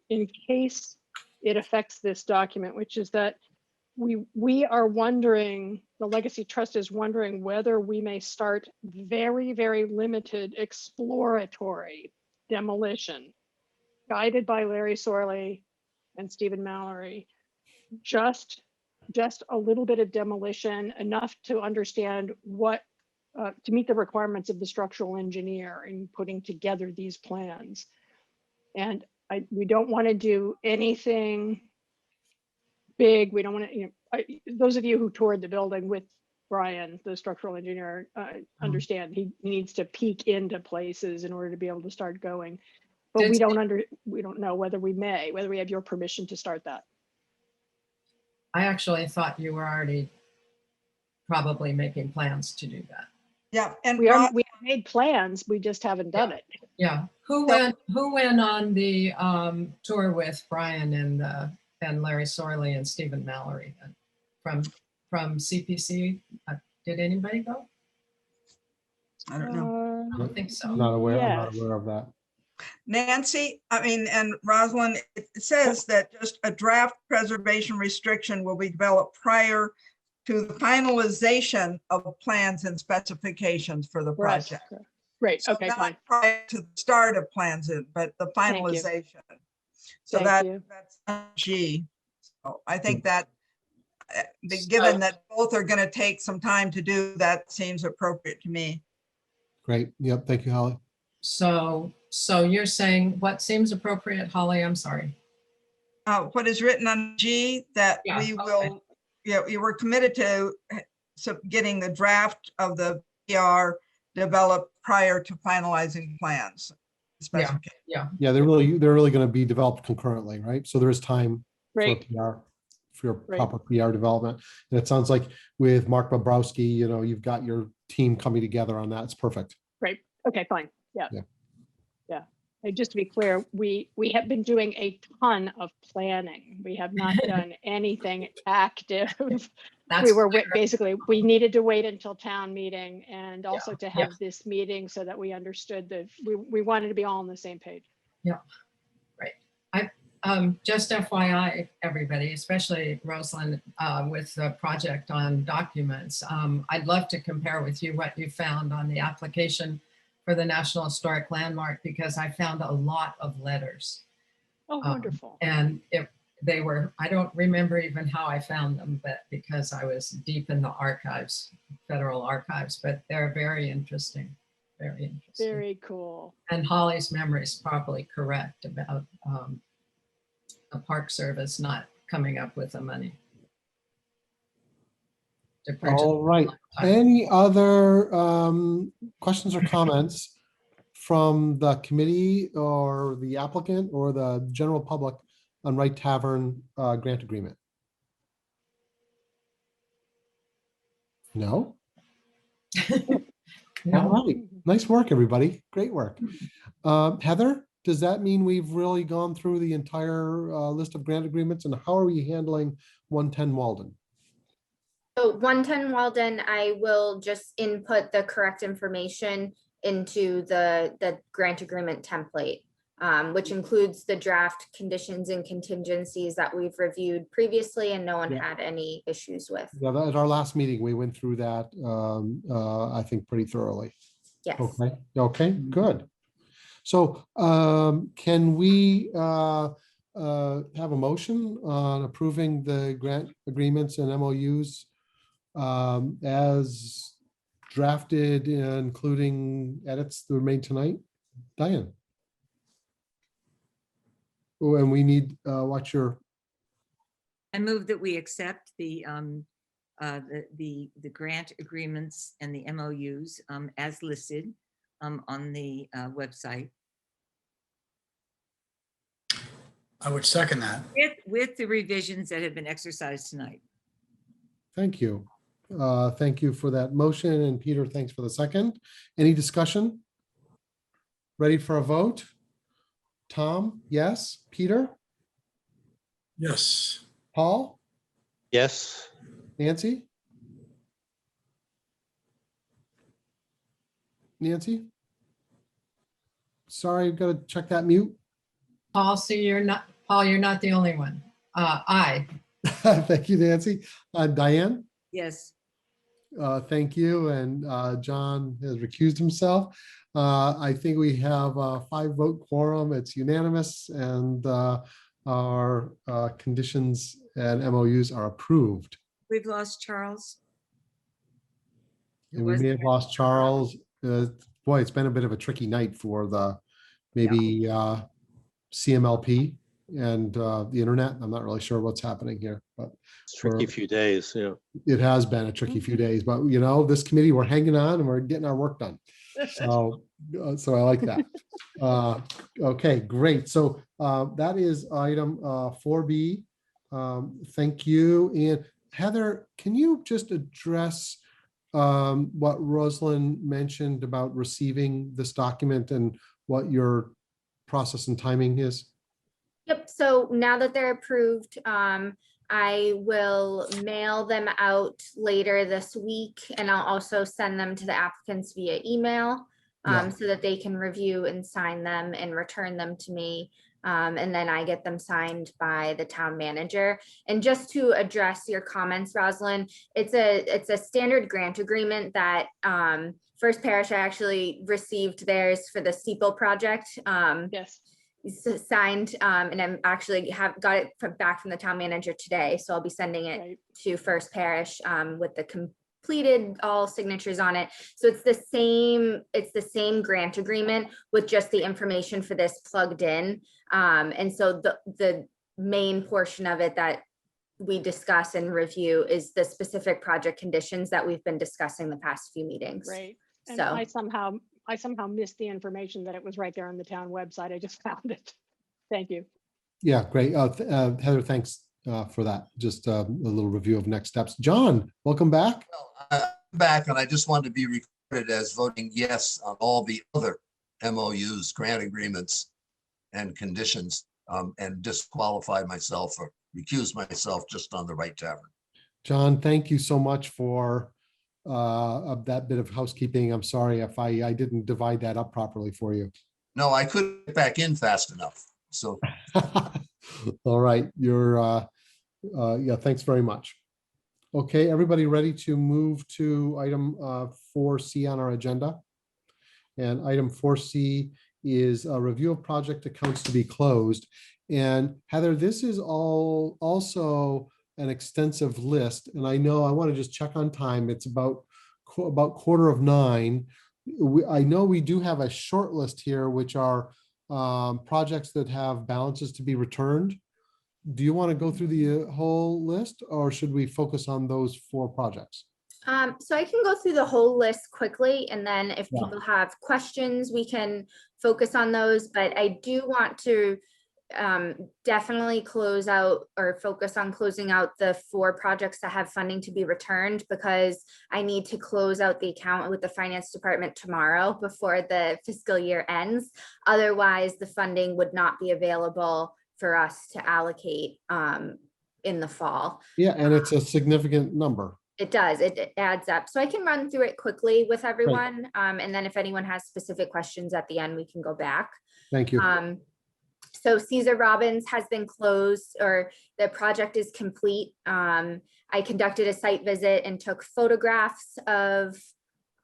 in case it affects this document, which is that we are wondering, the Legacy Trust is wondering whether we may start very, very limited exploratory demolition guided by Larry Sorley and Stephen Mallory. Just a little bit of demolition, enough to understand what, to meet the requirements of the structural engineer in putting together these plans. And we don't want to do anything big. We don't want to, those of you who toured the building with Brian, the structural engineer, understand he needs to peek into places in order to be able to start going. But we don't know whether we have your permission to start that. I actually thought you were already probably making plans to do that. yeah, and We have made plans, we just haven't done it. Yeah, who went on the tour with Brian and Larry Sorley and Stephen Mallory from CPC? Did anybody go? I don't know. I don't think so. Not aware, I'm not Yes. aware of that. Nancy, and Rosalind, it says that just a draft preservation restriction will be developed prior to the finalization of plans and specifications for the Right, project. Great, So okay, not fine. prior to the start of plans, but the Thank you. finalization. So Thank you. that's G. So I think that, given that both are going to take some time to do, that seems appropriate to me. Great, yep, thank you, Holly. So you're saying what seems appropriate, Holly? I'm sorry. What is written on G, that Yeah, we okay. will, you were committed to getting the draft of the PR developed prior to finalizing plans. Specification. Yeah, they're really going to be developed concurrently, right? So there is time for Great. PR, for your Great. proper PR development. And it sounds like with Mark Bobrowski, you've got your team coming together on that. It's perfect. Great, okay, fine, yeah. Yeah. Yeah, and just to be clear, we have been doing a ton of planning. We have not done anything active. That's Basically, we needed to wait until town meeting and also to have this meeting so that we understood that we wanted to be all on the same page. Yeah, right. Just FYI, everybody, especially Rosalind, with the project on documents, I'd love to compare with you what you found on the application for the National Historic Landmark, because I found a lot of letters. Oh, wonderful. And they were, I don't remember even how I found them, but because I was deep in the archives, federal archives, but they're very interesting, very interesting. Very cool. And Holly's memory is probably correct about the Park Service not coming up with the money. to purchase. All right. Any other questions or comments from the committee or the applicant or the general public on Right Tavern grant agreement? No? All right. Nice work, everybody. Great work. Heather, does that mean we've really gone through the entire list of grant agreements, and how are we handling 110 Walden? So 110 Walden, I will just input the correct information into the grant agreement template, which includes the draft conditions and contingencies that we've reviewed previously and no one Yeah. had any issues with. Yeah, at our last meeting, we went through that, I think, pretty thoroughly. Yes. Okay, okay, good. So can we have a motion on approving the grant agreements and MOUs as drafted, including edits that were made tonight? Diane? Oh, and we need, what's your, I move that we accept the grant agreements and the MOUs as listed on the website I would second that. with the revisions that have been exercised tonight. thank you. Thank you for that motion, and Peter, thanks for the second. Any discussion? Ready for a vote? Tom, yes. Peter? Yes. Paul? Yes. Nancy? Nancy? Sorry, I've got to check that mute. Paul, so you're not the only one. Aye. Thank you, Nancy. Diane? Yes. Thank you. And John has recused himself. I think we have a 5-vote quorum. It's unanimous, and our conditions and MOUs are approved. We've lost Charles. And we may have lost Charles. Boy, it's been a bit of a tricky night for the maybe CMLP and the internet. I'm not really sure what's happening here, but It's a tricky few days, yeah. it has been a tricky few days. But you know, this committee, we're hanging on and we're getting our work done. So I like that. Okay, great. So that is item 4B. Thank you. And Heather, can you just address what Rosalind mentioned about receiving this document and what your process and timing is? Yep, so now that they're approved, I will mail them out later this week, and I'll also send them to the applicants via email so that they can review and sign them and return them to me. And then I get them signed by the town manager. And just to address your comments, Rosalind, it's a standard grant agreement that First Parish, I actually received theirs for the steeple project. Yes. Signed, and I'm actually got it back from the town manager today. So I'll be sending it Right. to First Parish with the completed all signatures on it. So it's the same grant agreement with just the information for this plugged in. And so the main portion of it that we discuss and review is the specific project conditions that we've been discussing the past few meetings. Great. And So I somehow missed the information that it was right there on the town website. I just found it. Thank you. Yeah, great. Heather, thanks for that. Just a little review of next steps. John, welcome back. Well, I'm back, and I just wanted to be recorded as voting yes on all the other MOUs, grant agreements, and conditions, and disqualify myself or recuse myself just on the Right Tavern. John, thank you so much for that bit of housekeeping. I'm sorry if I didn't divide that up properly for you. No, I couldn't get back in fast enough. So All right, yeah, thanks very much. Okay, everybody ready to move to item 4C on our agenda? And item 4C is a review of project accounts to be closed. And Heather, this is also an extensive list. And I know I want to just check on time. It's about 9:15. I know we do have a short list here, which are projects that have balances to be returned. Do you want to go through the whole list, or should we focus on those 4 projects? So I can go through the whole list quickly, and then if Yeah. people have questions, we can focus on those. But I do want to definitely close out or focus on closing out the 4 projects that have funding to be returned, because I need to close out the account with the finance department tomorrow before the fiscal year ends. Otherwise, the funding would not be available for us to allocate in the fall. Yeah, and it's a significant number. It does, it adds up. So I can run through it quickly with everyone. And then if anyone has specific questions at the end, we can go back. Thank you. So Cesar Robbins has been closed, or the project is complete. I conducted a site visit and took photographs of,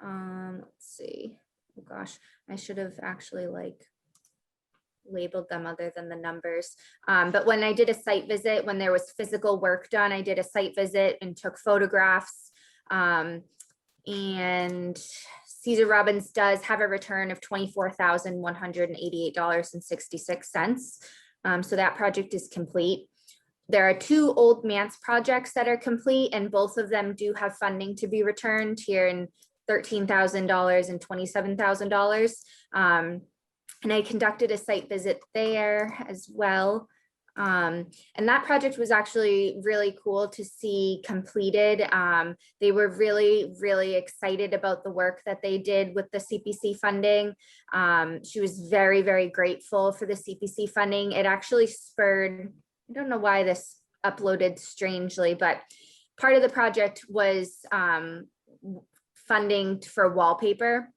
let's see, oh gosh, I should have actually labeled them other than the numbers. But when I did a site visit, when there was physical work done, I did a site visit and took photographs. And Cesar Robbins does have a return of $24,188.66. So that project is complete. There are 2 Old Manse projects that are complete, and both of them do have funding to be returned here in $13,000 and $27,000. And I conducted a site visit there as well. And that project was actually really cool to see completed. They were really, really excited about the work that they did with the CPC funding. She was very, very grateful for the CPC funding. It actually spurred, I don't know why this uploaded strangely, but part of the project was funding for wallpaper.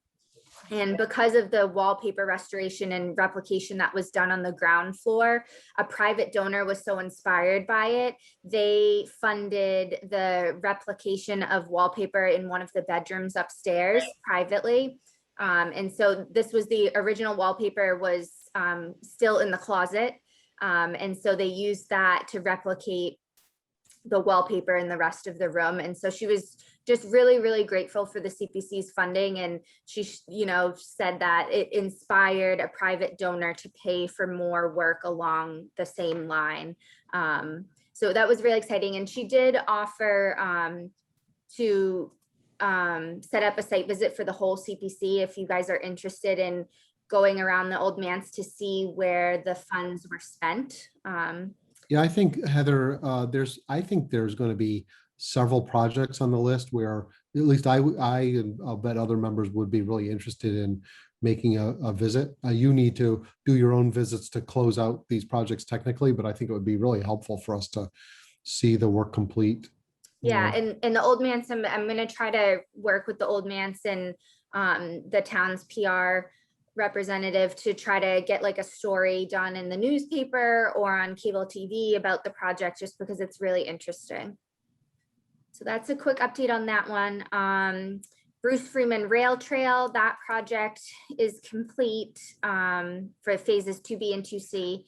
And because of the wallpaper restoration and replication that was done on the ground floor, a private donor was so inspired by it. They funded the replication of wallpaper in one of the bedrooms upstairs privately. And so this was the original wallpaper was still in the closet. And so they used that to replicate the wallpaper in the rest of the room. And so she was just really, really grateful for the CPC's funding. And she, said that it inspired a private donor to pay for more work along the same line. So that was really exciting. And she did offer to set up a site visit for the whole CPC if you guys are interested in going around the Old Manse to see where the funds were spent. Yeah, I think Heather, I think there's going to be several projects on the list where at least I and I'll bet other members would be really interested in making a visit. You need to do your own visits to close out these projects technically, but I think it would be really helpful for us to see the work complete. Yeah, and the Old Manse, I'm going to try to work with the Old Manse and the town's PR representative to try to get like a story done in the newspaper or on cable TV about the project, just because it's really interesting. So that's a quick update on that one. Bruce Freeman Rail Trail, that project is complete for phases 2B and 2C.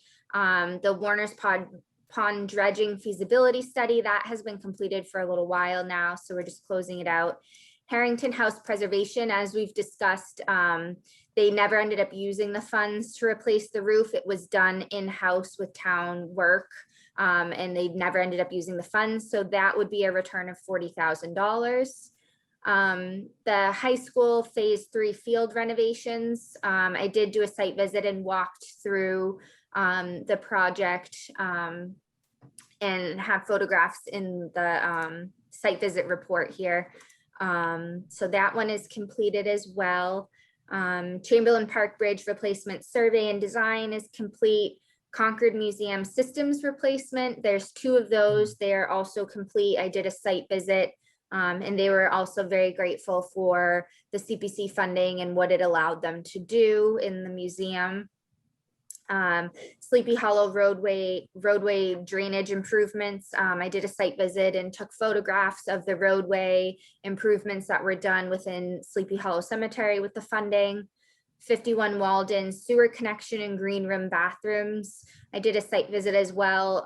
The Warner's Pond dredging feasibility study, that has been completed for a little while now, so we're just closing it out. Harrington House preservation, as we've discussed, they never ended up using the funds to replace the roof. It was done in-house with town work, and they never ended up using the funds. So that would be a return of $40,000. The high school phase 3 field renovations, I did do a site visit and walked through the project and have photographs in the site visit report here. So that one is completed as well. Chamberlain Park Bridge replacement survey and design is complete. Concord Museum systems replacement, there's 2 of those. They're also complete. I did a site visit and they were also very grateful for the CPC funding and what it allowed them to do in the museum. Sleepy Hollow roadway drainage improvements. I did a site visit and took photographs of the roadway improvements that were done within Sleepy Hollow Cemetery with the funding. 51 Walden sewer connection and green room bathrooms. I did a site visit as well.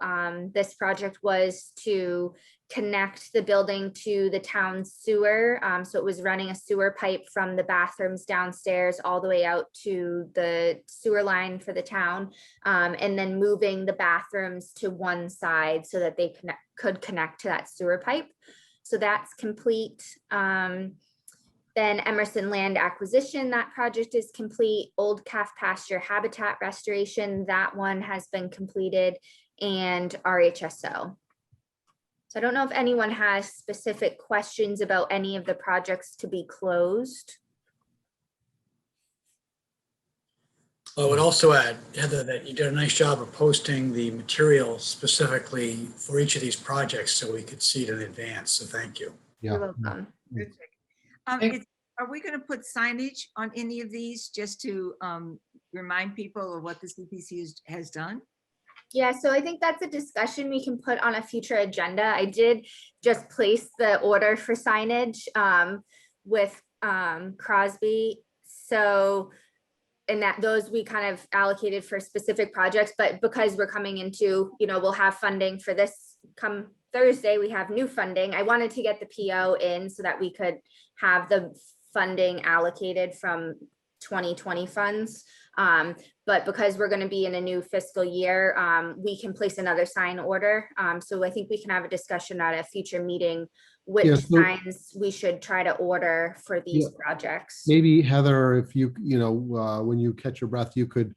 This project was to connect the building to the town sewer. So it was running a sewer pipe from the bathrooms downstairs all the way out to the sewer line for the town, and then moving the bathrooms to one side so that they could connect to that sewer pipe. So that's complete. Then Emerson Land Acquisition, that project is complete. Old Calf Pasture Habitat Restoration, that one has been completed, and RHSO. So I don't know if anyone has specific questions about any of the projects to be closed. I would also add, Heather, that you did a nice job of posting the material specifically for each of these projects so we could see it in advance. So thank you. You're Yeah. welcome. Are we going to put signage on any of these just to remind people of what the CPC has done? Yeah, so I think that's a discussion we can put on a future agenda. I did just place the order for signage with Crosby. So, and that those we kind of allocated for specific projects, but because we're coming into, we'll have funding for this come Thursday, we have new funding. I wanted to get the PO in so that we could have the funding allocated from 2020 funds. But because we're going to be in a new fiscal year, we can place another sign order. So I think we can have a discussion at a future meeting which Yeah, so- signs we should try to order for these projects. Maybe Heather, if you, when you catch your breath, you could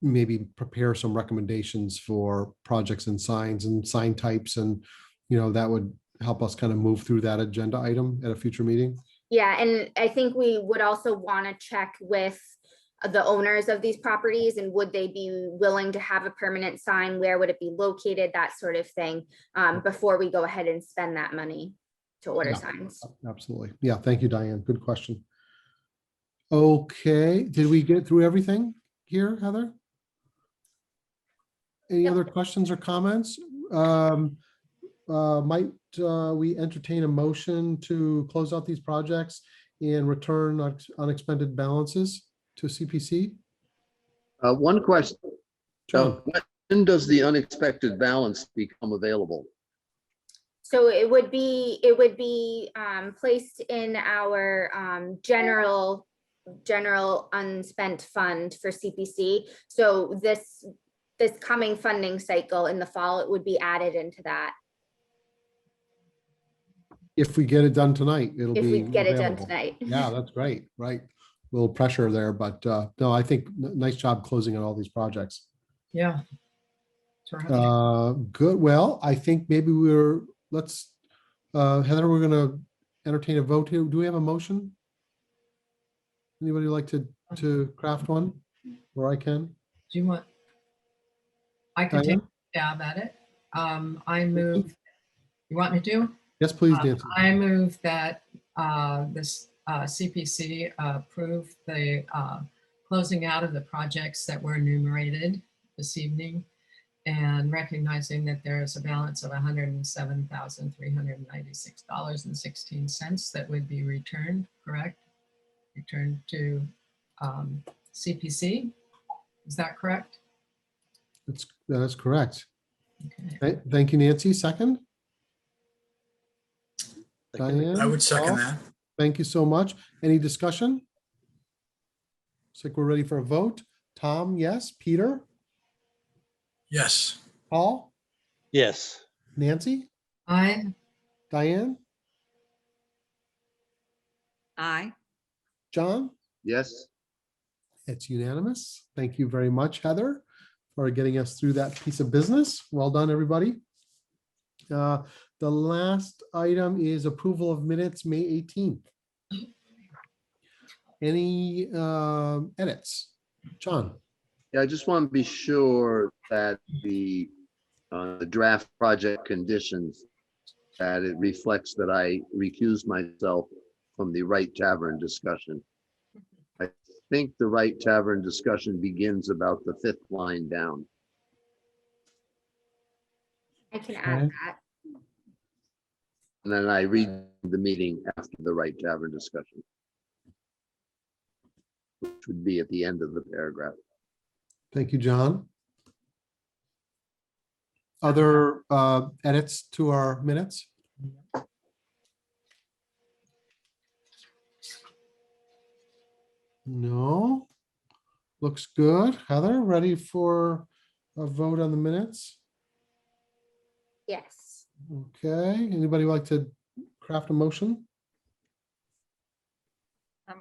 maybe prepare some recommendations for projects and signs and sign types, and, that would help us kind of move through that agenda item at a future meeting. Yeah, and I think we would also want to check with the owners of these properties, and would they be willing to have a permanent sign? Where would it be located? That sort of thing, before we go ahead and spend that money to order Yeah. signs. Absolutely. Yeah, thank you, Diane. Good question. Okay, did we get through everything here, Heather? Any Yep. other questions or comments? Might we entertain a motion to close out these projects and return unexpended balances to CPC? One question. John? When does the unexpected balance become available? So it would be placed in our general unspent fund for CPC. So this coming funding cycle in the fall, it would be added into that. If we get it done tonight, it'll If be we get it done available. tonight. Yeah, that's great, right? A little pressure there, but no, I think nice job closing on all these projects. Yeah. Terrific. Good. Well, I think maybe let's, Heather, we're gonna entertain a vote here. Do we have a motion? Anybody like to craft one? Or I can? Do you want? I can take Diane? a stab at it. I move, you want me to? Yes, please, Nancy. I move that this CPC approve the closing out of the projects that were enumerated this evening, and recognizing that there is a balance of $107,396.16 that would be returned, correct? Returned to CPC. Is that correct? That is correct. Okay. Thank you, Nancy. Second? Diane? I would second Paul? that. Thank you so much. Any discussion? Looks like we're ready for a vote. Tom, yes. Peter? Yes. Paul? Yes. Nancy? Aye. Diane? Aye. John? Yes. It's unanimous. Thank you very much, Heather, for getting us through that piece of business. Well done, everybody. The last item is approval of minutes, May 18th. Any edits? John? Yeah, I just want to be sure that the draft project conditions, that it reflects that I recused myself from the Right Tavern discussion. I think the Right Tavern discussion begins about the 5th line down. I can add that. And then I read the meeting after the Right Tavern discussion, which would be at the end of the paragraph. Thank you, John. Other edits to our minutes? No. Looks good. Heather, ready for a vote on the minutes? Yes. Okay, anybody like to craft a motion?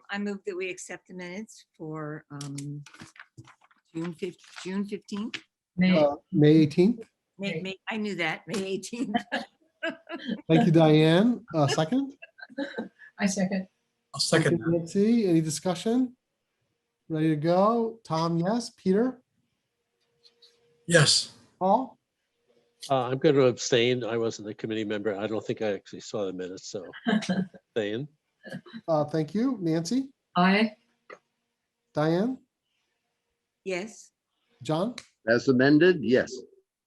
I move that we accept the minutes for June 15th. May, May 18th. I knew that, May 18th. Thank you, Diane. Second? I second. I'll Thank second you, that. Nancy. Any discussion? Ready to go? Tom, yes. Peter? Yes. Paul? I'm going to abstain. I wasn't a committee member. I don't think I actually saw the minutes, so abstain. Thank you. Nancy? I, Diane? Yes. John? As amended, yes.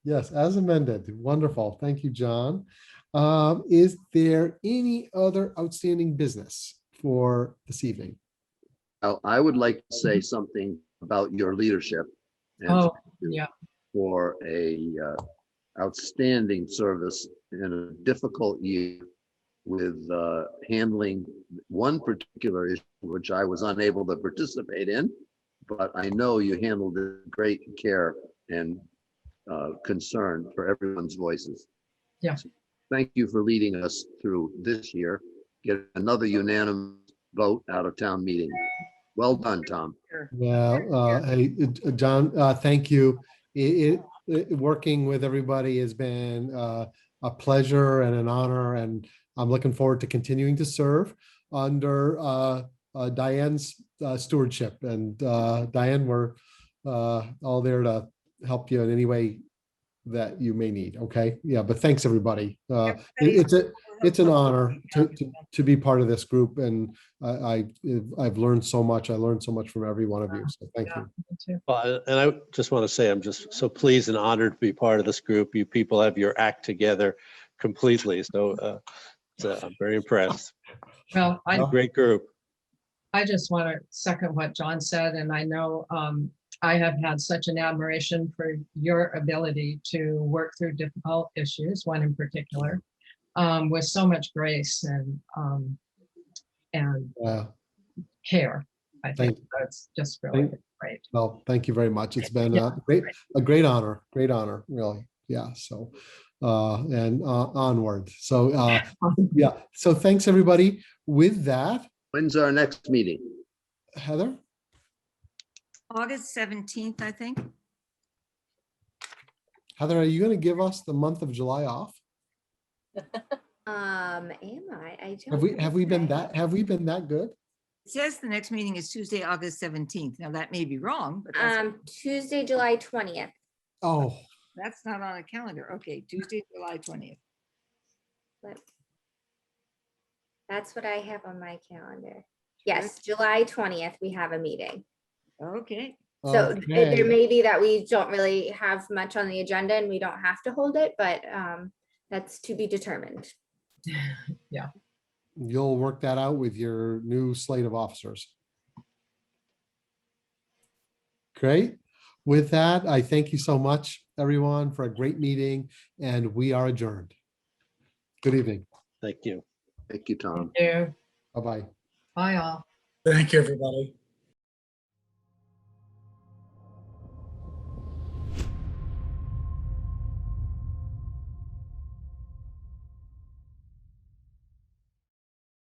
Yes, as amended. Wonderful. Thank you, John. Is there any other outstanding business for this evening? I would like to say something about your leadership and oh, thank you yeah. for a outstanding service in a difficult year with handling one particular issue, which I was unable to participate in, but I know you handled it with great care and concern for everyone's voices. Yeah. So thank you for leading us through this year. Get another unanimous vote out of town meeting. Well done, Tom. Well, hey, John, thank you. Working with everybody has been a pleasure and an honor, and I'm looking forward to continuing to serve under Diane's stewardship. And Diane, we're all there to help you in any way that you may need. Okay, yeah, but thanks everybody. It's an honor to be part of this group, and I've learned so much. I learned so much from every one of you. So thank Yeah, you. me too. Well, and I just want to say I'm just so pleased and honored to be part of this group. You people have your act together completely. So I'm very impressed. Well, Great group. I just want to second what John said, and I know I have had such an admiration for your ability to work through difficult issues, one in particular, with so much grace and care. I think that's just really great. Well, thank you very much. It's been Yeah. a great honor, really. Yeah. So and onward. So yeah. So thanks everybody. With that, When's our next meeting? Heather. August 17th, I think. Heather, are you going to give us the month of July off? Am I? I don't. Have we been think I- that good? It says the next meeting is Tuesday, August 17th. Now that may be wrong, but that's, Tuesday, July 20th. Oh, that's not on a calendar. Okay, Tuesday, July 20th. But that's what I have on my calendar. Yes, July 20th, we have a meeting. Okay. So okay. there may be that we don't really have much on the agenda and we don't have to hold it, but that's to be determined. Yeah. You'll work that out with your new slate of officers. Great. With that, I thank you so much, everyone, for a great meeting, and we are adjourned. Good evening. Thank you. Thank you, Tom. Thank you. Bye-bye. Bye all. Thank you, everybody.